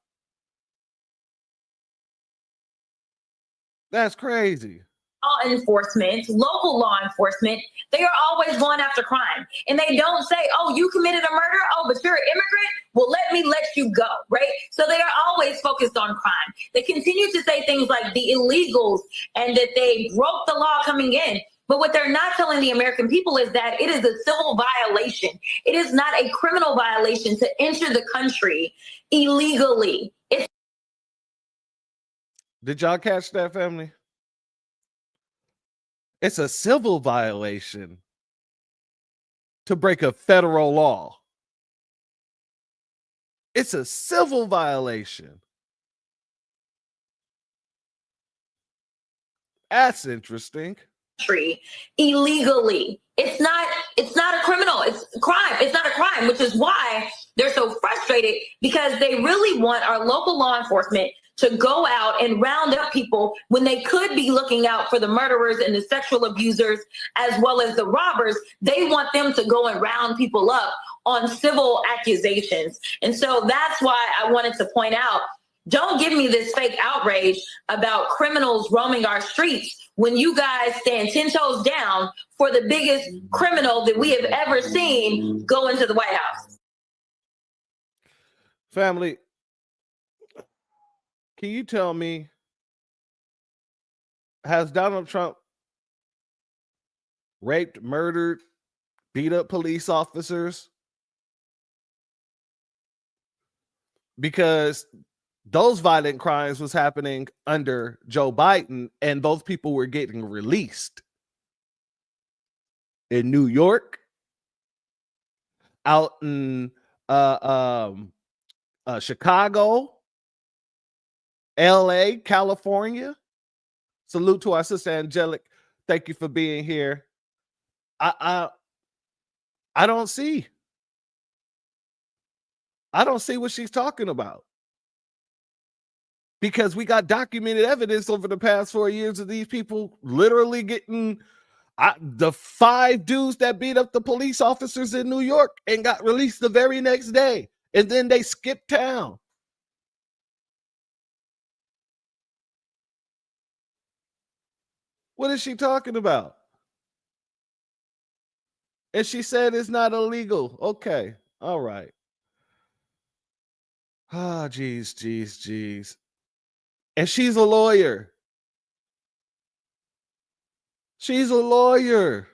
That's crazy. Law enforcement, local law enforcement, they are always going after crime. And they don't say, oh, you committed a murder? Oh, but you're an immigrant? Well, let you go, right? So they are always focused on crime. They continue to say things like the illegals and that they broke the law coming in. But what they're not telling the American people is that it is a civil violation. It is not a criminal violation to enter the country illegally. Did y'all catch that, family? It's a civil violation to break a federal law. It's a civil violation. That's interesting. Illegally. It's not a criminal. It's a crime. It's not a crime, which is why they're so frustrated, because they really want our local law enforcement to go out and round up people when they could be looking out for the murderers and the sexual abusers as well as the robbers. They want them to go and round people up on civil accusations. And so that's why I wanted to point out, don't give me this fake outrage about criminals roaming our streets when you guys stand 10 toes down for the biggest criminal that we have ever seen go into the White House. Family, can you tell me, has Donald Trump raped, murdered, beat up police officers, because those violent crimes was happening under Joe Biden, and those people were getting released in New York, out in Chicago, LA, California. Salute to our sister Angelic. Thank you for being here. I don't see what she's talking about, because we got documented evidence over the past 4 years of these people literally getting the 5 dudes that beat up the police officers in New York and got released the very next day, and then they skipped town. What is she talking about? And she said it's not illegal. Okay. All right. Ah, geez. And she's a lawyer. She's a lawyer.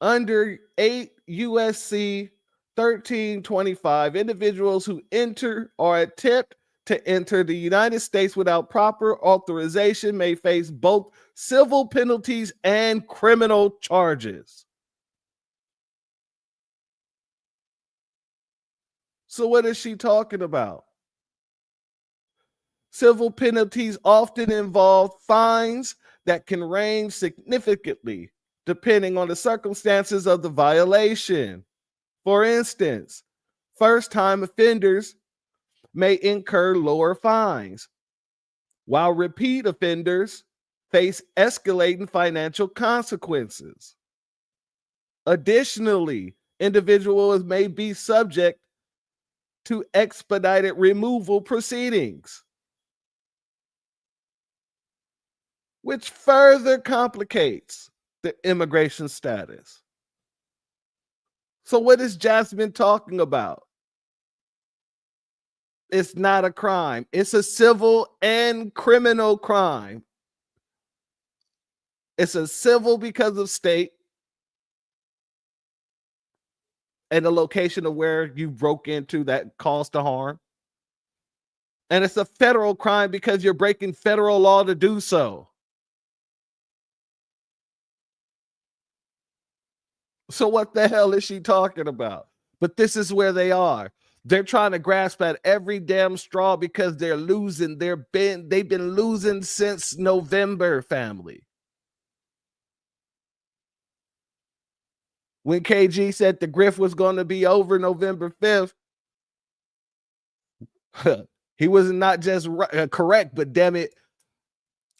Under 8 USC 1325, individuals who enter or attempt to enter the United States without proper authorization may face both civil penalties and criminal charges. So what is she talking about? Civil penalties often involve fines that can range significantly depending on the circumstances of the violation. For instance, first-time offenders may incur lower fines, while repeat offenders face escalating financial consequences. Additionally, individuals may be subject to expedited removal proceedings, which further complicates the immigration status. So what is Jasmine talking about? It's not a crime. It's a civil and criminal crime. It's a civil because of state and the location of where you broke into that caused the harm. And it's a federal crime because you're breaking federal law to do so. So what the hell is she talking about? But this is where they are. They're trying to grasp at every damn straw because they're losing. They've been losing since November, family. When KG said the grift was going to be over November 5th, he was not just correct, but damn it,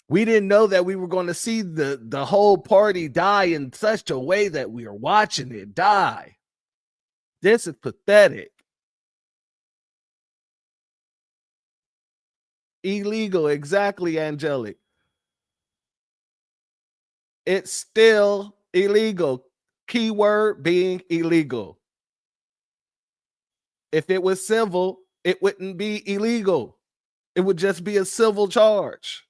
we didn't know that we were going to see the whole party die in such a way that we are watching it die. This is pathetic. Illegal, exactly, Angelic. It's still illegal. Keyword being illegal. If it was civil, it wouldn't be illegal. It would just be a civil charge.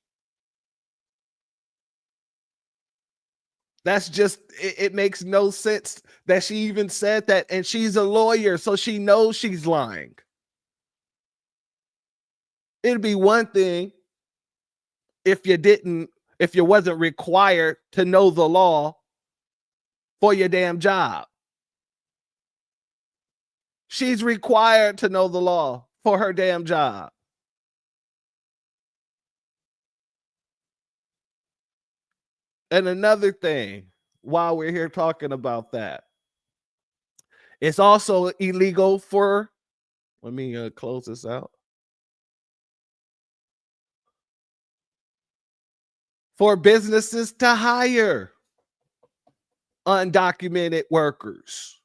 That's just, it makes no sense that she even said that. And she's a lawyer, so she knows she's lying. It'd be one thing if you wasn't required to know the law for your damn job. She's required to know the law for her damn job. And another thing, while we're here talking about that, it's also illegal for, let me close this out, for businesses to hire undocumented workers.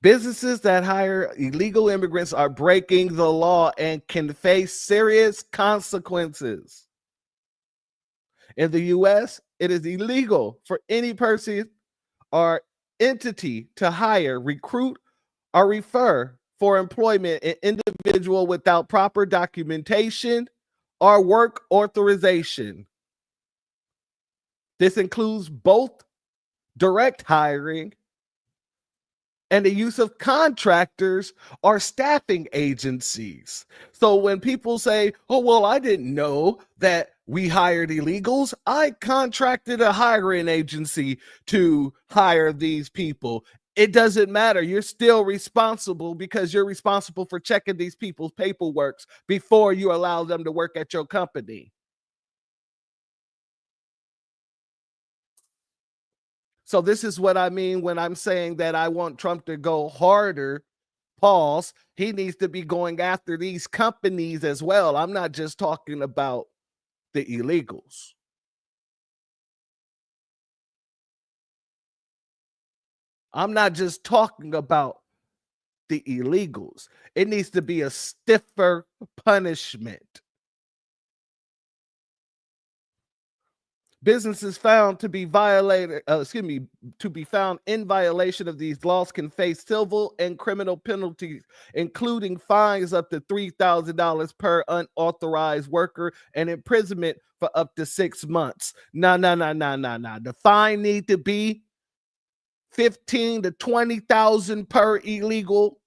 Businesses that hire illegal immigrants are breaking the law and can face serious consequences. In the U.S., it is illegal for any person or entity to hire, recruit, or refer for employment an individual without proper documentation or work authorization. This includes both direct hiring and the use of contractors or staffing agencies. So when people say, oh, well, I didn't know that we hired illegals, I contracted a hiring agency to hire these people. It doesn't matter. You're still responsible because you're responsible for checking these people's paperwork before you allow them to work at your company. So this is what I mean when I'm saying that I want Trump to go harder. Pause. He needs to be going after these companies as well. I'm not just talking about the illegals. I'm not just talking about the illegals. It needs to be a stiffer punishment. Businesses found to be violated, to be found in violation of these laws can face civil and criminal penalties, including fines up to $3,000 per unauthorized worker and imprisonment for up to 6 months. No. The fine need to be 15 to 20,000 per illegal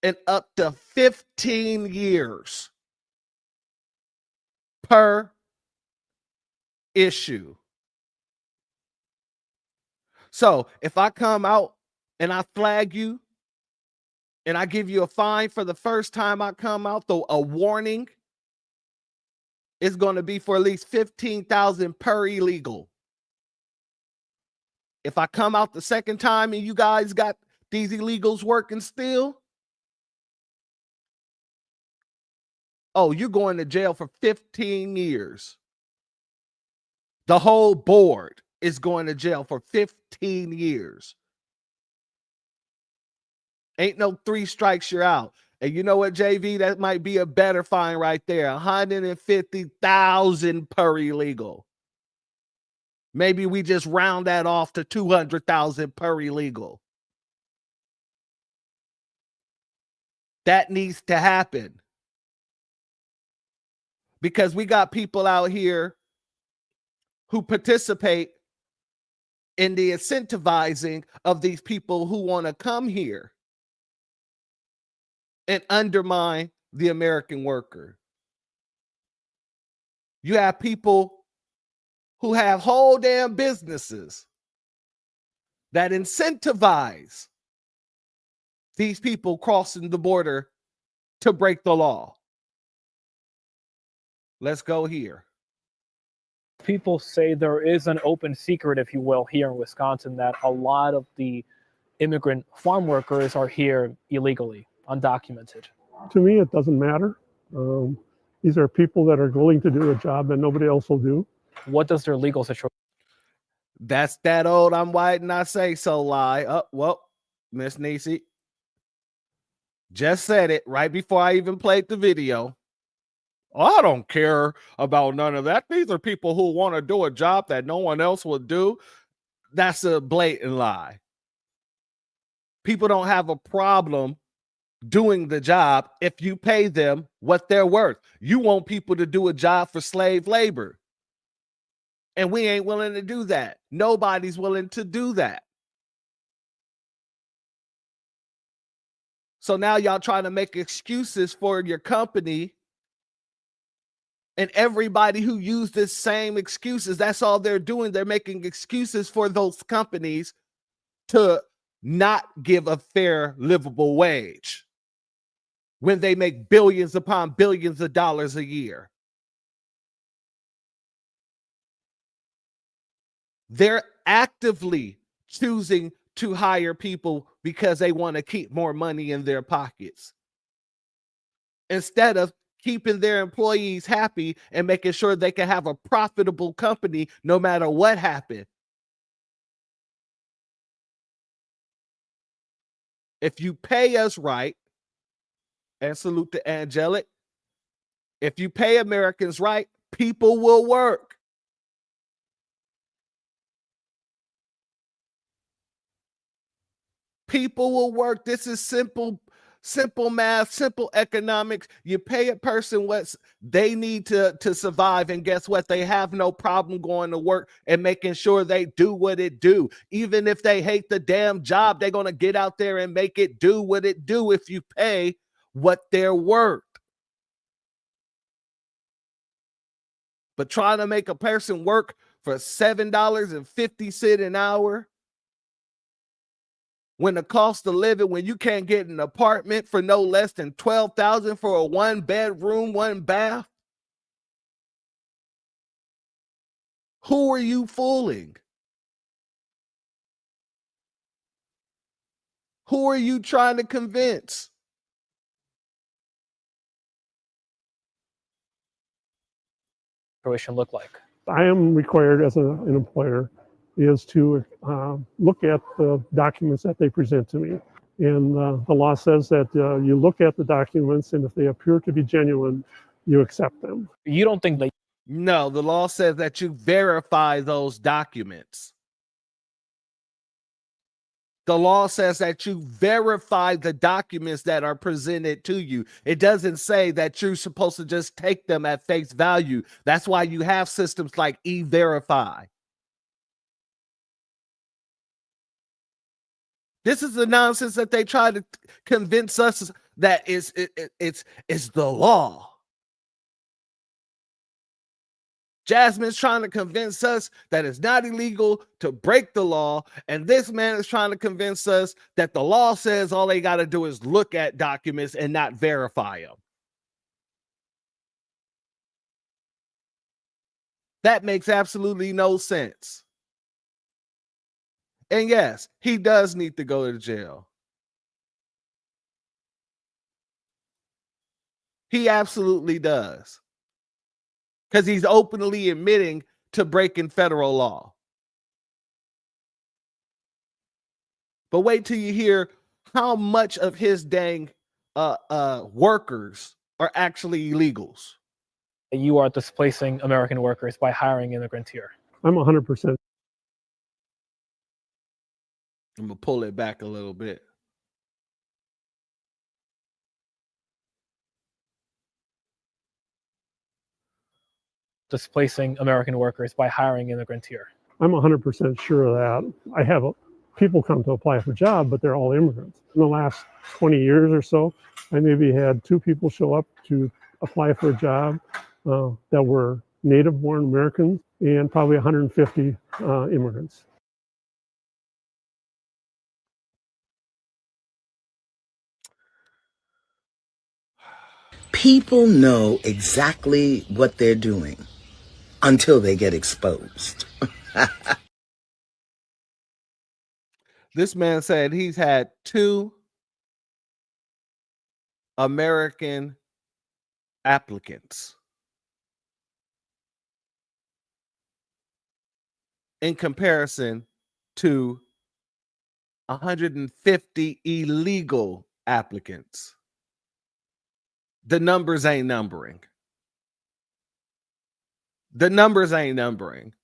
and up to 15 years per issue. So if I come out and I flag you and I give you a fine for the first time I come out, though a warning is going to be for at least 15,000 per illegal. If I come out the second time and you guys got these illegals working still, oh, you're going to jail for 15 years. The whole board is going to jail for 15 years. Ain't no 3 strikes, you're out. And you know what, JV? That might be a better fine right there. 150,000 per illegal. Maybe we just round that off to 200,000 per illegal. That needs to happen. Because we got people out here who participate in the incentivizing of these people who want to come here and undermine the American worker. You have people who have whole damn businesses that incentivize these people crossing the border to break the law. Let's go here. People say there is an open secret, if you will, here in Wisconsin, that a lot of the immigrant farm workers are here illegally, undocumented. To me, it doesn't matter. These are people that are willing to do a job that nobody else will do. What does their legal situation? That's that old I'm white and I say so lie. Oh, well, Miss Niecy just said it right before I even played the video. I don't care about none of that. These are people who want to do a job that no one else will do. That's a blatant lie. People don't have a problem doing the job if you pay them what they're worth. You want people to do a job for slave labor. And we ain't willing to do that. Nobody's willing to do that. So now y'all trying to make excuses for your company. And everybody who used this same excuses, that's all they're doing. They're making excuses for those companies to not give a fair, livable wage when they make billions upon billions of dollars a year. They're actively choosing to hire people because they want to keep more money in their pockets instead of keeping their employees happy and making sure they can have a profitable company no matter what happened. If you pay us right, and salute to Angelic, if you pay Americans right, people will work. People will work. This is simple Simple math, simple economics. You pay a person what they need to survive, and guess what? They have no problem going to work and making sure they do what it do. Even if they hate the damn job, they're going to get out there and make it do what it do if you pay what they're worth. But trying to make a person work for $7.50 an hour, when the cost of living, when you can't get an apartment for no less than $12,000 for a 1-bedroom, 1 bath, who are you fooling? Who are you trying to convince? Situation look like? I am required as an employer is to look at the documents that they present to me. And the law says that you look at the documents, and if they appear to be genuine, you accept them. You don't think they... No, the law says that you verify those documents. The law says that you verify the documents that are presented to you. It doesn't say that you're supposed to just take them at face value. That's why you have systems like E-Verify. This is the nonsense that they try to convince us that it's the law. Jasmine's trying to convince us that it's not illegal to break the law, and this man is trying to convince us that the law says all they got to do is look at documents and not verify them. That makes absolutely no sense. And yes, he does need to go to jail. He absolutely does. Because he's openly admitting to breaking federal law. But wait till you hear how much of his dang workers are actually illegals. You are displacing American workers by hiring immigrants here. I'm 100%. I'm going to pull it back a little bit. Displacing American workers by hiring immigrants here. I'm 100% sure of that. I have people come to apply for a job, but they're all immigrants. In the last 20 years or so, I maybe had 2 people show up to apply for a job that were native-born Americans and probably 150 immigrants. People know exactly what they're doing until they get exposed. This man said he's had 2 American applicants in comparison to 150 illegal applicants. The numbers ain't numbering. The numbers ain't numbering.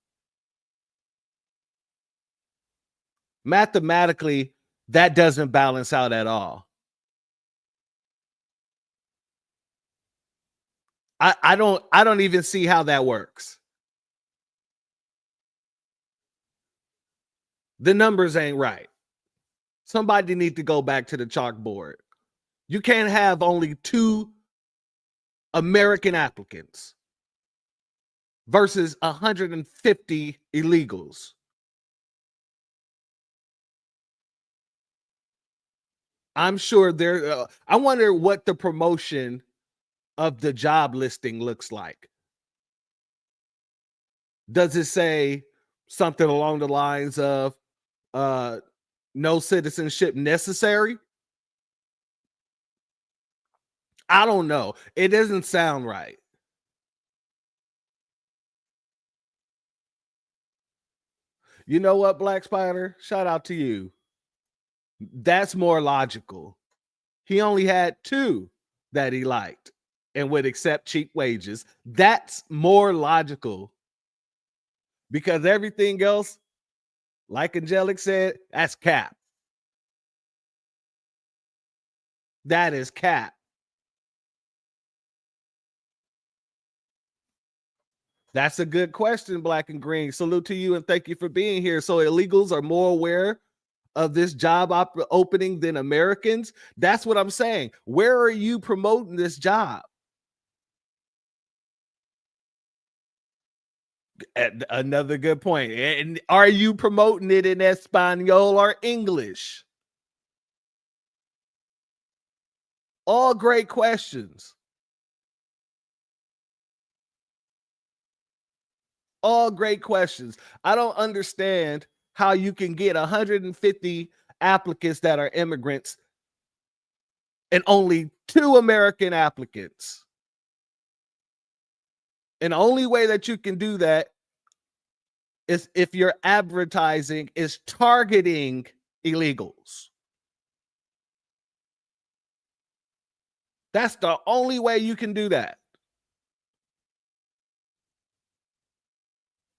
Mathematically, that doesn't balance out at all. I don't even see how that works. The numbers ain't right. Somebody need to go back to the chalkboard. You can't have only 2 American applicants versus 150 illegals. I'm sure there. I wonder what the promotion of the job listing looks like. Does it say something along the lines of no citizenship necessary? I don't know. It doesn't sound right. You know what, Black Spider? Shout out to you. That's more logical. He only had 2 that he liked and would accept cheap wages. That's more logical. Because everything else, like Angelic said, that's cap. That is cap. That's a good question, Black and Green. Salute to you and thank you for being here. So illegals are more aware of this job opening than Americans. That's what I'm saying. Where are you promoting this job? Another good point. And are you promoting it in Espanol or English? All great questions. All great questions. I don't understand how you can get 150 applicants that are immigrants and only 2 American applicants. And the only way that you can do that is if your advertising is targeting illegals. That's the only way you can do that.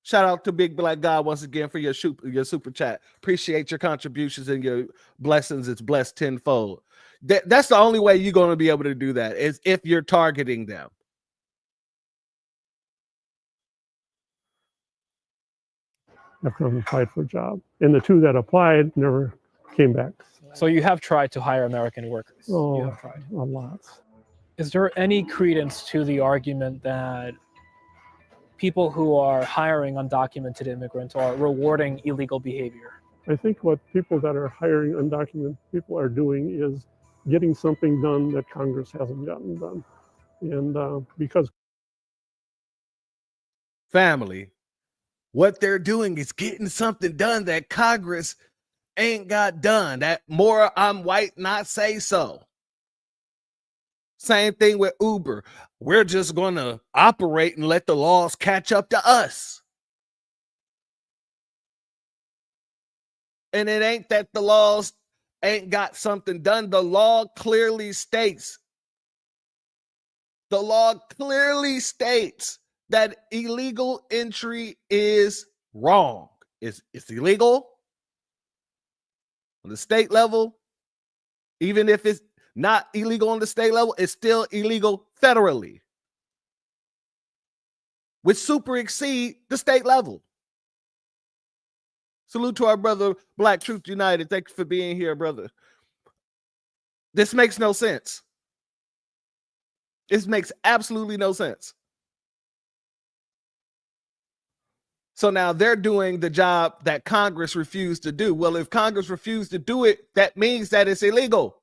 Shout out to Big Black God once again for your super chat. Appreciate your contributions and your blessings. It's blessed tenfold. That's the only way you're going to be able to do that is if you're targeting them. Have come and applied for a job. And the 2 that applied never came back. So you have tried to hire American workers. Oh, You have tried. a lot. Is there any credence to the argument that people who are hiring undocumented immigrants are rewarding illegal behavior? I think what people that are hiring undocumented people are doing is getting something done that Congress hasn't gotten done. And because family, what they're doing is getting something done that Congress ain't got done. That more I'm white, not say so. Same thing with Uber. We're just going to operate and let the laws catch up to us. And it ain't that the laws ain't got something done. The law clearly states that illegal entry is wrong. It's illegal on the state level. Even if it's not illegal on the state level, it's still illegal federally, which super exceed the state level. Salute to our brother, Black Truth United. Thank you for being here, brother. This makes no sense. This makes absolutely no sense. So now they're doing the job that Congress refused to do. Well, if Congress refused to do it, that means that it's illegal.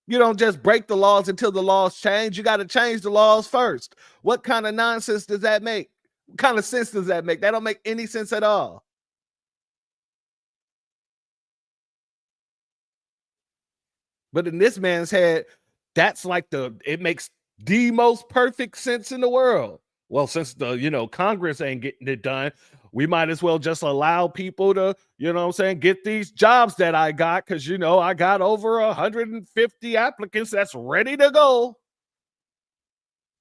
You don't just break the laws until the laws change. You got to change the laws first. What kind of nonsense does that make? What kind of sense does that make? That don't make any sense at all. But in this man's head, that's like it makes the most perfect sense in the world. Well, since Congress ain't getting it done, we might as well just allow people to, get these jobs that I got because, I got over 150 applicants that's ready to go.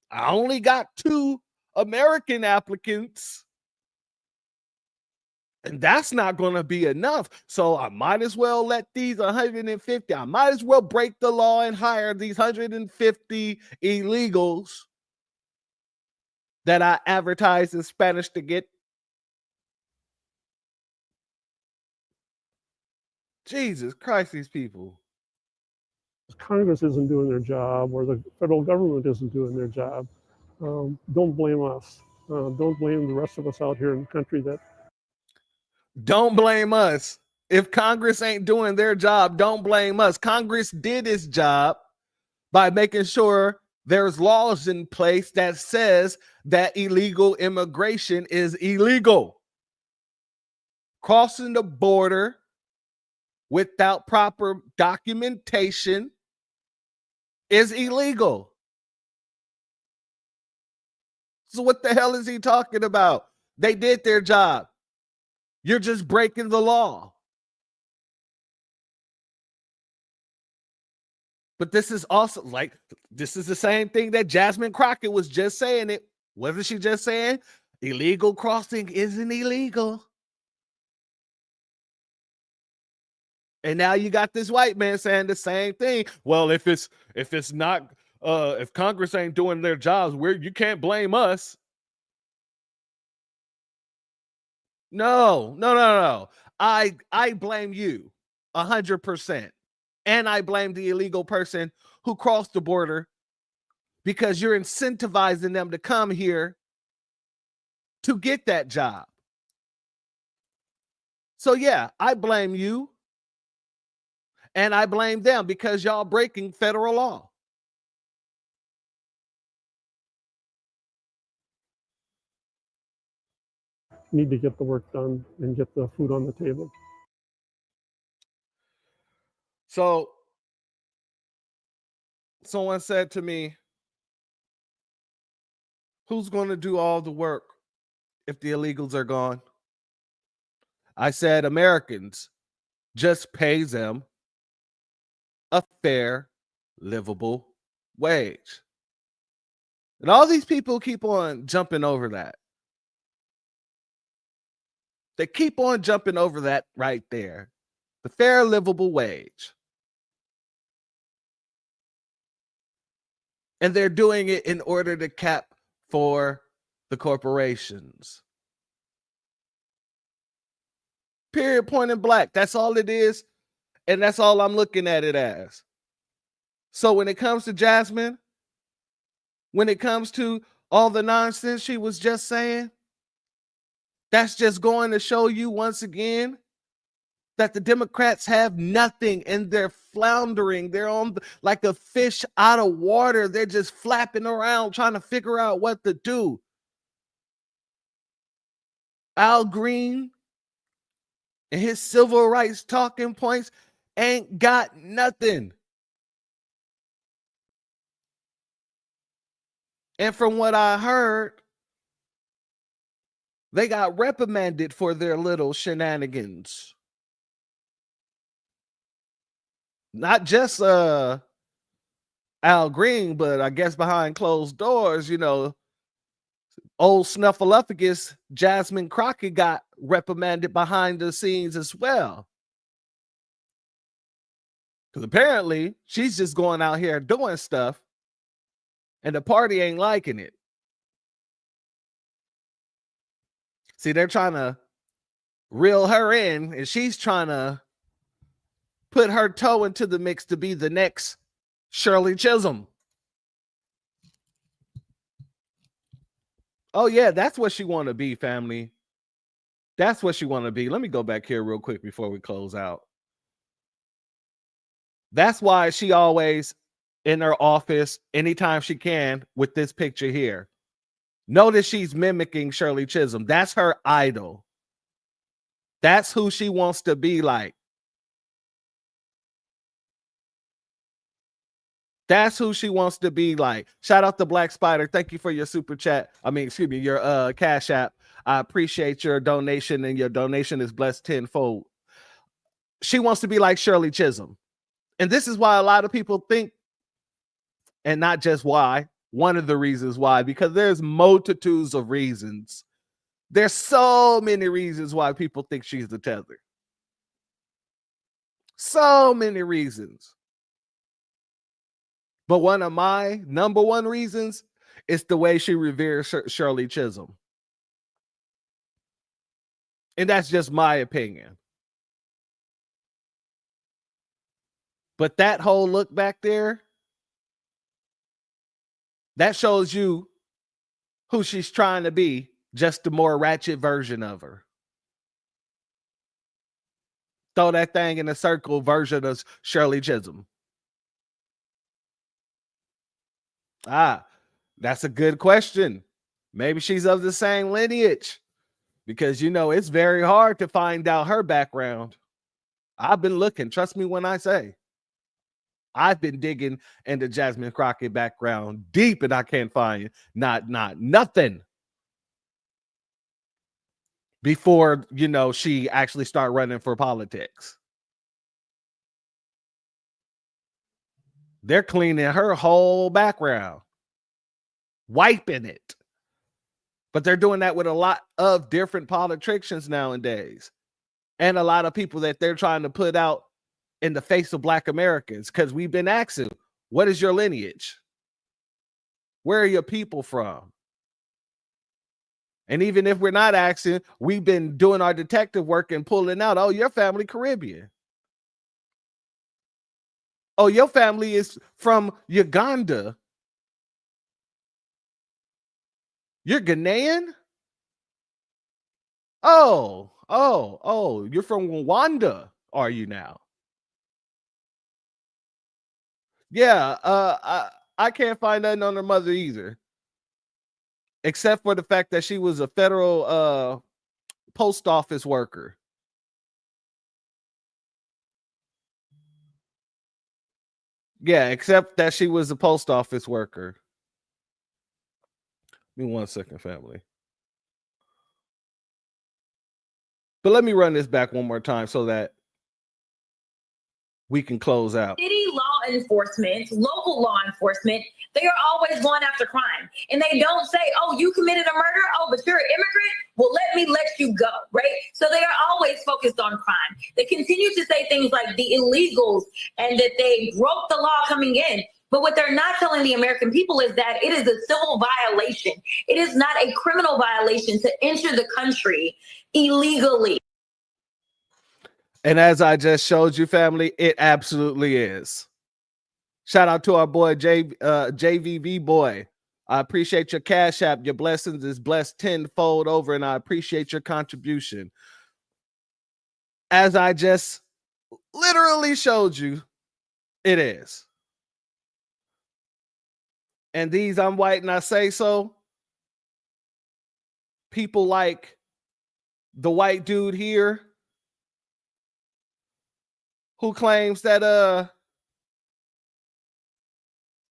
I only got 2 American applicants. And that's not going to be enough. So I might as well let these 150, I might as well break the law and hire these 150 illegals that I advertise in Spanish to get. Jesus Christ, these people. Congress isn't doing their job or the federal government isn't doing their job, don't blame us. Don't blame the rest of us out here in the country that. Don't blame us. If Congress ain't doing their job, don't blame us. Congress did its job by making sure there's laws in place that says that illegal immigration is illegal. Crossing the border without proper documentation is illegal. So what the hell is he talking about? They did their job. You're just breaking the law. But this is also this is the same thing that Jasmine Crockett was just saying. It wasn't she just saying illegal crossing isn't illegal? And now you got this white man saying the same thing. Well, if Congress ain't doing their jobs, you can't blame us. No. I blame you 100%. And I blame the illegal person who crossed the border because you're incentivizing them to come here to get that job. So yeah, I blame you. And I blame them because y'all breaking federal law. Need to get the work done and get the food on the table. So someone said to me, who's going to do all the work if the illegals are gone? I said, Americans. Just pay them a fair, livable wage. And all these people keep on jumping over that. They keep on jumping over that right there. The fair, livable wage. And they're doing it in order to cap for the corporations. Period, point in black. That's all it is. And that's all I'm looking at it as. So when it comes to Jasmine, when it comes to all the nonsense she was just saying, that's just going to show you once again that the Democrats have nothing and they're floundering. They're on like a fish out of water. They're just flapping around trying to figure out what to do. Al Green and his civil rights talking points ain't got nothing. And from what I heard, they got reprimanded for their little shenanigans. Not just Al Green, but I guess behind closed doors, old Snuffleupagus Jasmine Crockett got reprimanded behind the scenes as well. Because apparently she's just going out here doing stuff and the party ain't liking it. See, they're trying to reel her in and she's trying to put her toe into the mix to be the next Shirley Chisholm. Oh yeah, that's what she want to be, family. That's what she want to be. Let me go back here real quick before we close out. That's why she always in her office anytime she can with this picture here. Notice she's mimicking Shirley Chisholm. That's her idol. That's who she wants to be like. That's who she wants to be like. Shout out to Black Spider. Thank you for your super chat. Your Cash App. I appreciate your donation, and your donation is blessed tenfold. She wants to be like Shirley Chisholm. And this is why a lot of people think, and not just why, one of the reasons why, because there's multitudes of reasons. There's so many reasons why people think she's the tether. So many reasons. But one of my number one reasons is the way she reveres Shirley Chisholm. And that's just my opinion. But that whole look back there, that shows you who she's trying to be, just a more ratchet version of her. Throw that thing in a circle version of Shirley Chisholm. That's a good question. Maybe she's of the same lineage because, it's very hard to find out her background. I've been looking. Trust me when I say I've been digging into Jasmine Crockett background deep and I can't find nothing before, she actually started running for politics. They're cleaning her whole background, wiping it. But they're doing that with a lot of different politicians nowadays. And a lot of people that they're trying to put out in the face of Black Americans, because we've been asking, what is your lineage? Where are your people from? And even if we're not asking, we've been doing our detective work and pulling out, oh, your family Caribbean. Oh, your family is from Uganda. You're Ghanaian? Oh, you're from Rwanda, are you now? Yeah, I can't find nothing on her mother either. Except for the fact that she was a federal post office worker. Yeah, except that she was a post office worker. Give me 1 second, family. But let me run this back one more time so that we can close out. City law enforcement, local law enforcement, they are always going after crime. And they don't say, oh, you committed a murder? Oh, but you're an immigrant? Well, let you go, right? So they are always focused on crime. They continue to say things like the illegals and that they broke the law coming in. But what they're not telling the American people is that it is a civil violation. It is not a criminal violation to enter the country illegally. And as I just showed you, family, it absolutely is. Shout out to our boy JVV boy. I appreciate your Cash App. Your blessings is blessed tenfold over, and I appreciate your contribution. As I just literally showed you, it is. And these, I'm white and I say so. People like the white dude here who claims that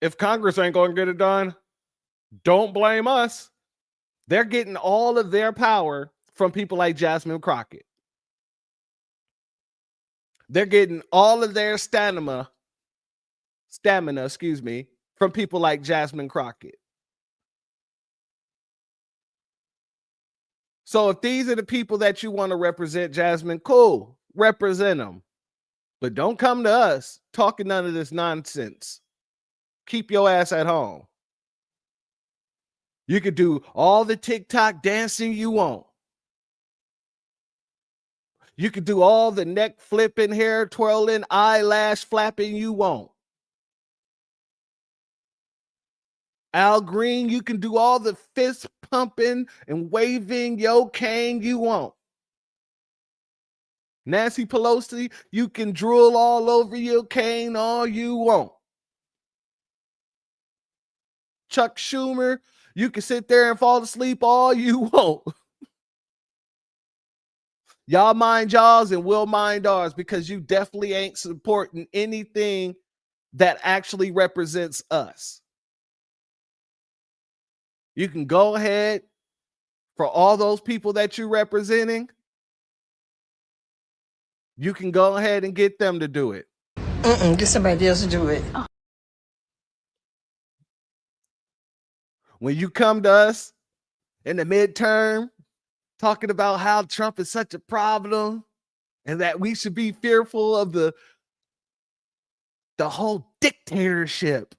if Congress ain't going to get it done, don't blame us. They're getting all of their power from people like Jasmine Crockett. They're getting all of their stamina, from people like Jasmine Crockett. So if these are the people that you want to represent, Jasmine, cool, represent them. But don't come to us talking none of this nonsense. Keep your ass at home. You could do all the TikTok dancing you want. You could do all the neck flipping, hair twirling, eyelash flapping you want. Al Green, you can do all the fist pumping and waving your cane you want. Nancy Pelosi, you can drool all over your cane all you want. Chuck Schumer, you can sit there and fall asleep all you want. Y'all mind y'all's and we'll mind ours, because you definitely ain't supporting anything that actually represents us. You can go ahead for all those people that you're representing. You can go ahead and get them to do it. Get somebody else to do it. When you come to us in the midterm talking about how Trump is such a problem and that we should be fearful of the whole dictatorship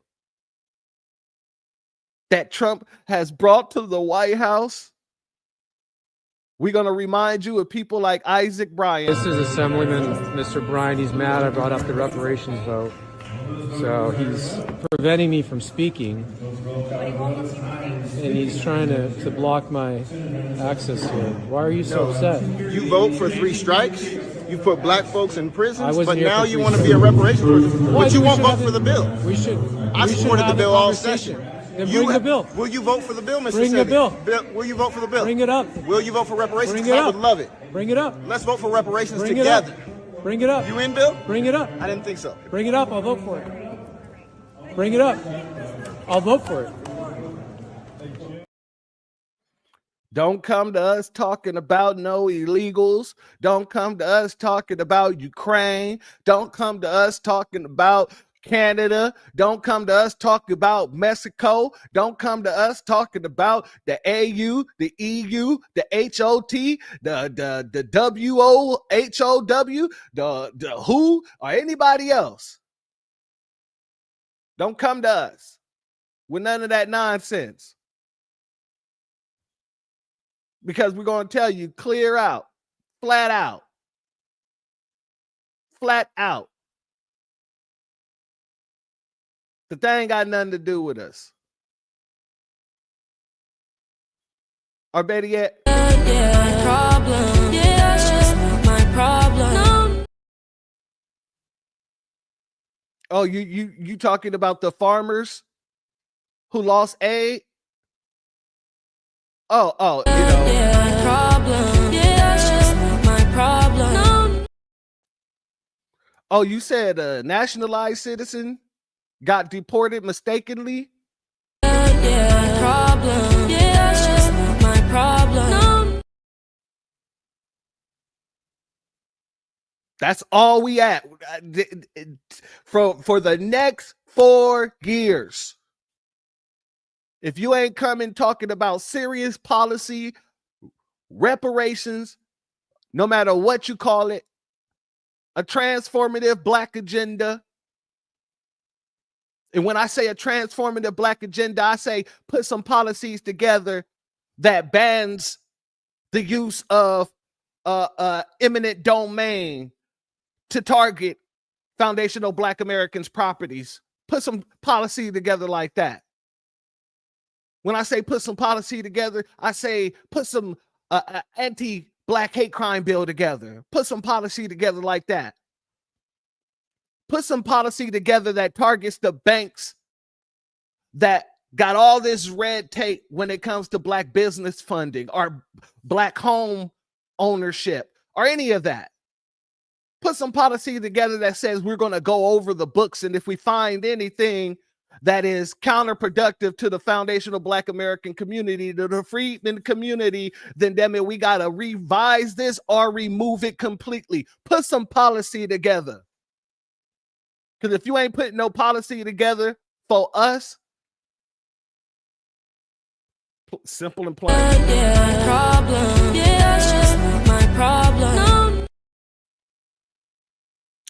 that Trump has brought to the White House, we're going to remind you of people like Isaac Bryan. This is Assemblyman Mr. Bryan. He's mad I brought up the reparations vote. So he's preventing me from speaking. And he's trying to block my access to it. Why are you so upset? You vote for 3 strikes. You put black folks in prisons, but here now for you 3 want to be a reparations person. But you won't vote for the bill. I should supported the have a bill all conversation. session. Then bring the bill. Will you vote for the bill, Mr. Bring the Sebi? bill. Will you vote for the bill? Bring it up. Will you vote for reparations? Bring it I up. would love it. Bring it up. Let's vote for reparations Bring together. It up. Bring it up. You in, Bill? Bring it up. I didn't think so. Bring it up. I'll vote for it. Bring it up. I'll vote for it. Don't come to us talking about no illegals. Don't come to us talking about Ukraine. Don't come to us talking about Canada. Don't come to us talking about Mexico. Don't come to us talking about the AU, the EU, the HOT, the WOHOW, the WHO, or anybody else. Don't come to us with none of that nonsense. Because we're going to tell you clear out, flat out, flat out. The thing ain't got nothing to do with us. Or better yet, oh, you talking about the farmers who lost aid? Oh, you know. Oh, you said a nationalized citizen got deported mistakenly? That's all we at for the next 4 years. If you ain't coming talking about serious policy, reparations, no matter what you call it, a transformative black agenda. And when I say a transformative black agenda, I say put some policies together that bans the use of eminent domain to target foundational Black Americans' properties. Put some policy together like that. When I say put some policy together, I say put some anti-Black hate crime bill together. Put some policy together like that. Put some policy together that targets the banks that got all this red tape when it comes to Black business funding or Black home ownership or any of that. Put some policy together that says we're going to go over the books, and if we find anything that is counterproductive to the foundational Black American community, to the freedmen community, then damn it, we got to revise this or remove it completely. Put some policy together. Because if you ain't putting no policy together for us, simple and plain.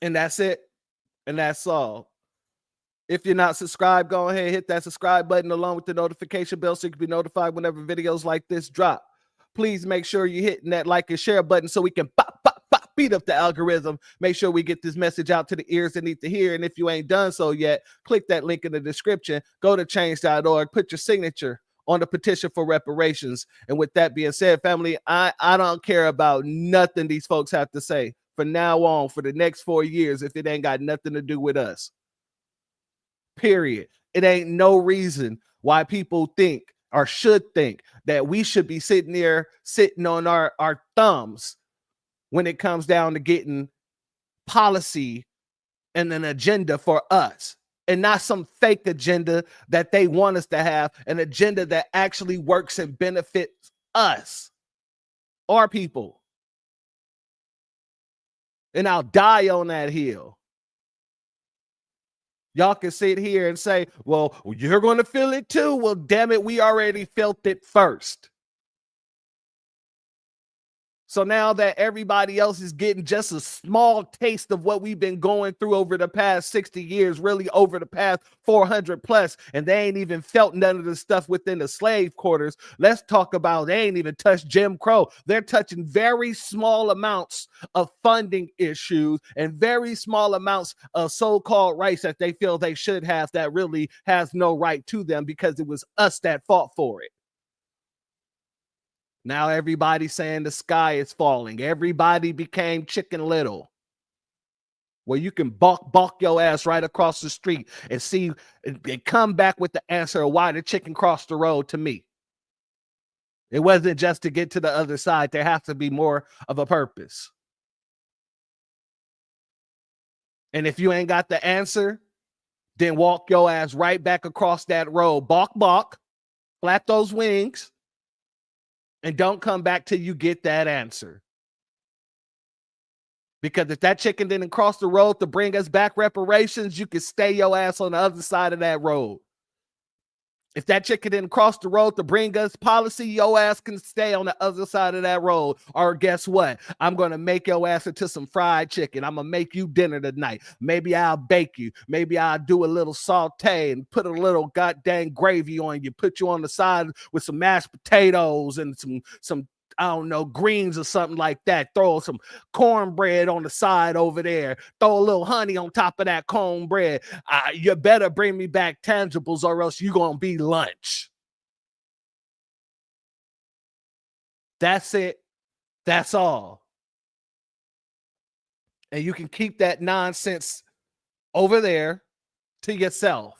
And that's it. And that's all. If you're not subscribed, go ahead and hit that subscribe button along with the notification bell so you can be notified whenever videos like this drop. Please make sure you're hitting that like and share button so we can beat up the algorithm. Make sure we get this message out to the ears that need to hear. And if you ain't done so yet, click that link in the description. Go to change.org. Put your signature on the petition for reparations. And with that being said, family, I don't care about nothing these folks have to say from now on for the next 4 years if it ain't got nothing to do with us. Period. It ain't no reason why people think or should think that we should be sitting on our thumbs when it comes down to getting policy and an agenda for us, and not some fake agenda that they want us to have, an agenda that actually works and benefits us, our people. And I'll die on that hill. Y'all can sit here and say, well, you're going to feel it too. Well, damn it, we already felt it first. So now that everybody else is getting just a small taste of what we've been going through over the past 60 years, really over the past 400 plus, and they ain't even felt none of the stuff within the slave quarters. Let's talk about, they ain't even touched Jim Crow. They're touching very small amounts of funding issues and very small amounts of so-called rights that they feel they should have that really has no right to them because it was us that fought for it. Now everybody's saying the sky is falling. Everybody became Chicken Little, where you can balk your ass right across the street and see and come back with the answer of why the chicken crossed the road to me. It wasn't just to get to the other side. There has to be more of a purpose. And if you ain't got the answer, then walk your ass right back across that road. Balk, flap those wings. And don't come back till you get that answer. Because if that chicken didn't cross the road to bring us back reparations, you can stay your ass on the other side of that road. If that chicken didn't cross the road to bring us policy, your ass can stay on the other side of that road. Or guess what? I'm going to make your ass into some fried chicken. I'm going to make you dinner tonight. Maybe I'll bake you. Maybe I'll do a little saute and put a little goddamn gravy on you. Put you on the side with some mashed potatoes and some I don't know, greens or something like that. Throw some cornbread on the side over there. Throw a little honey on top of that cornbread. You better bring me back tangibles or else you're going to be lunch. That's it. That's all. And you can keep that nonsense over there to yourself.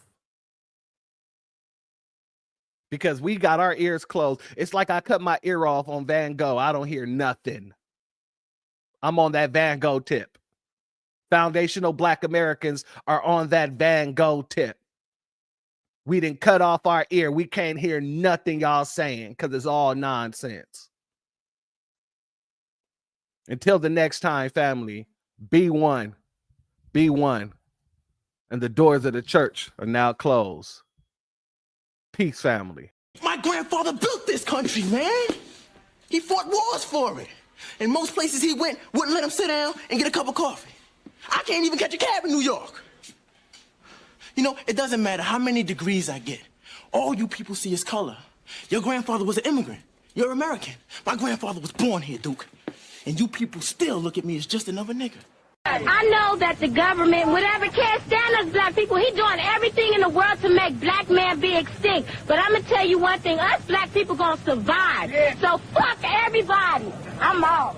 Because we got our ears closed. It's like I cut my ear off on Van Gogh. I don't hear nothing. I'm on that Van Gogh tip. Foundational Black Americans are on that Van Gogh tip. We didn't cut off our ear. We can't hear nothing y'all saying because it's all nonsense. Until the next time, family, be one. Be one. And the doors of the church are now closed. Peace, family. My grandfather built this country, man. He fought wars for it. And most places he went wouldn't let him sit down and get a cup of coffee. I can't even catch a cab in New York. You know, it doesn't matter how many degrees I get. All you people see is color. Your grandfather was an immigrant. You're American. My grandfather was born here, Duke. And you people still look at me as just another nigga. I know that the government, whatever can't stand us black people, he doing everything in the world to make black man be extinct. But I'm going to tell you one thing, us black people going to survive. So fuck everybody. I'm off.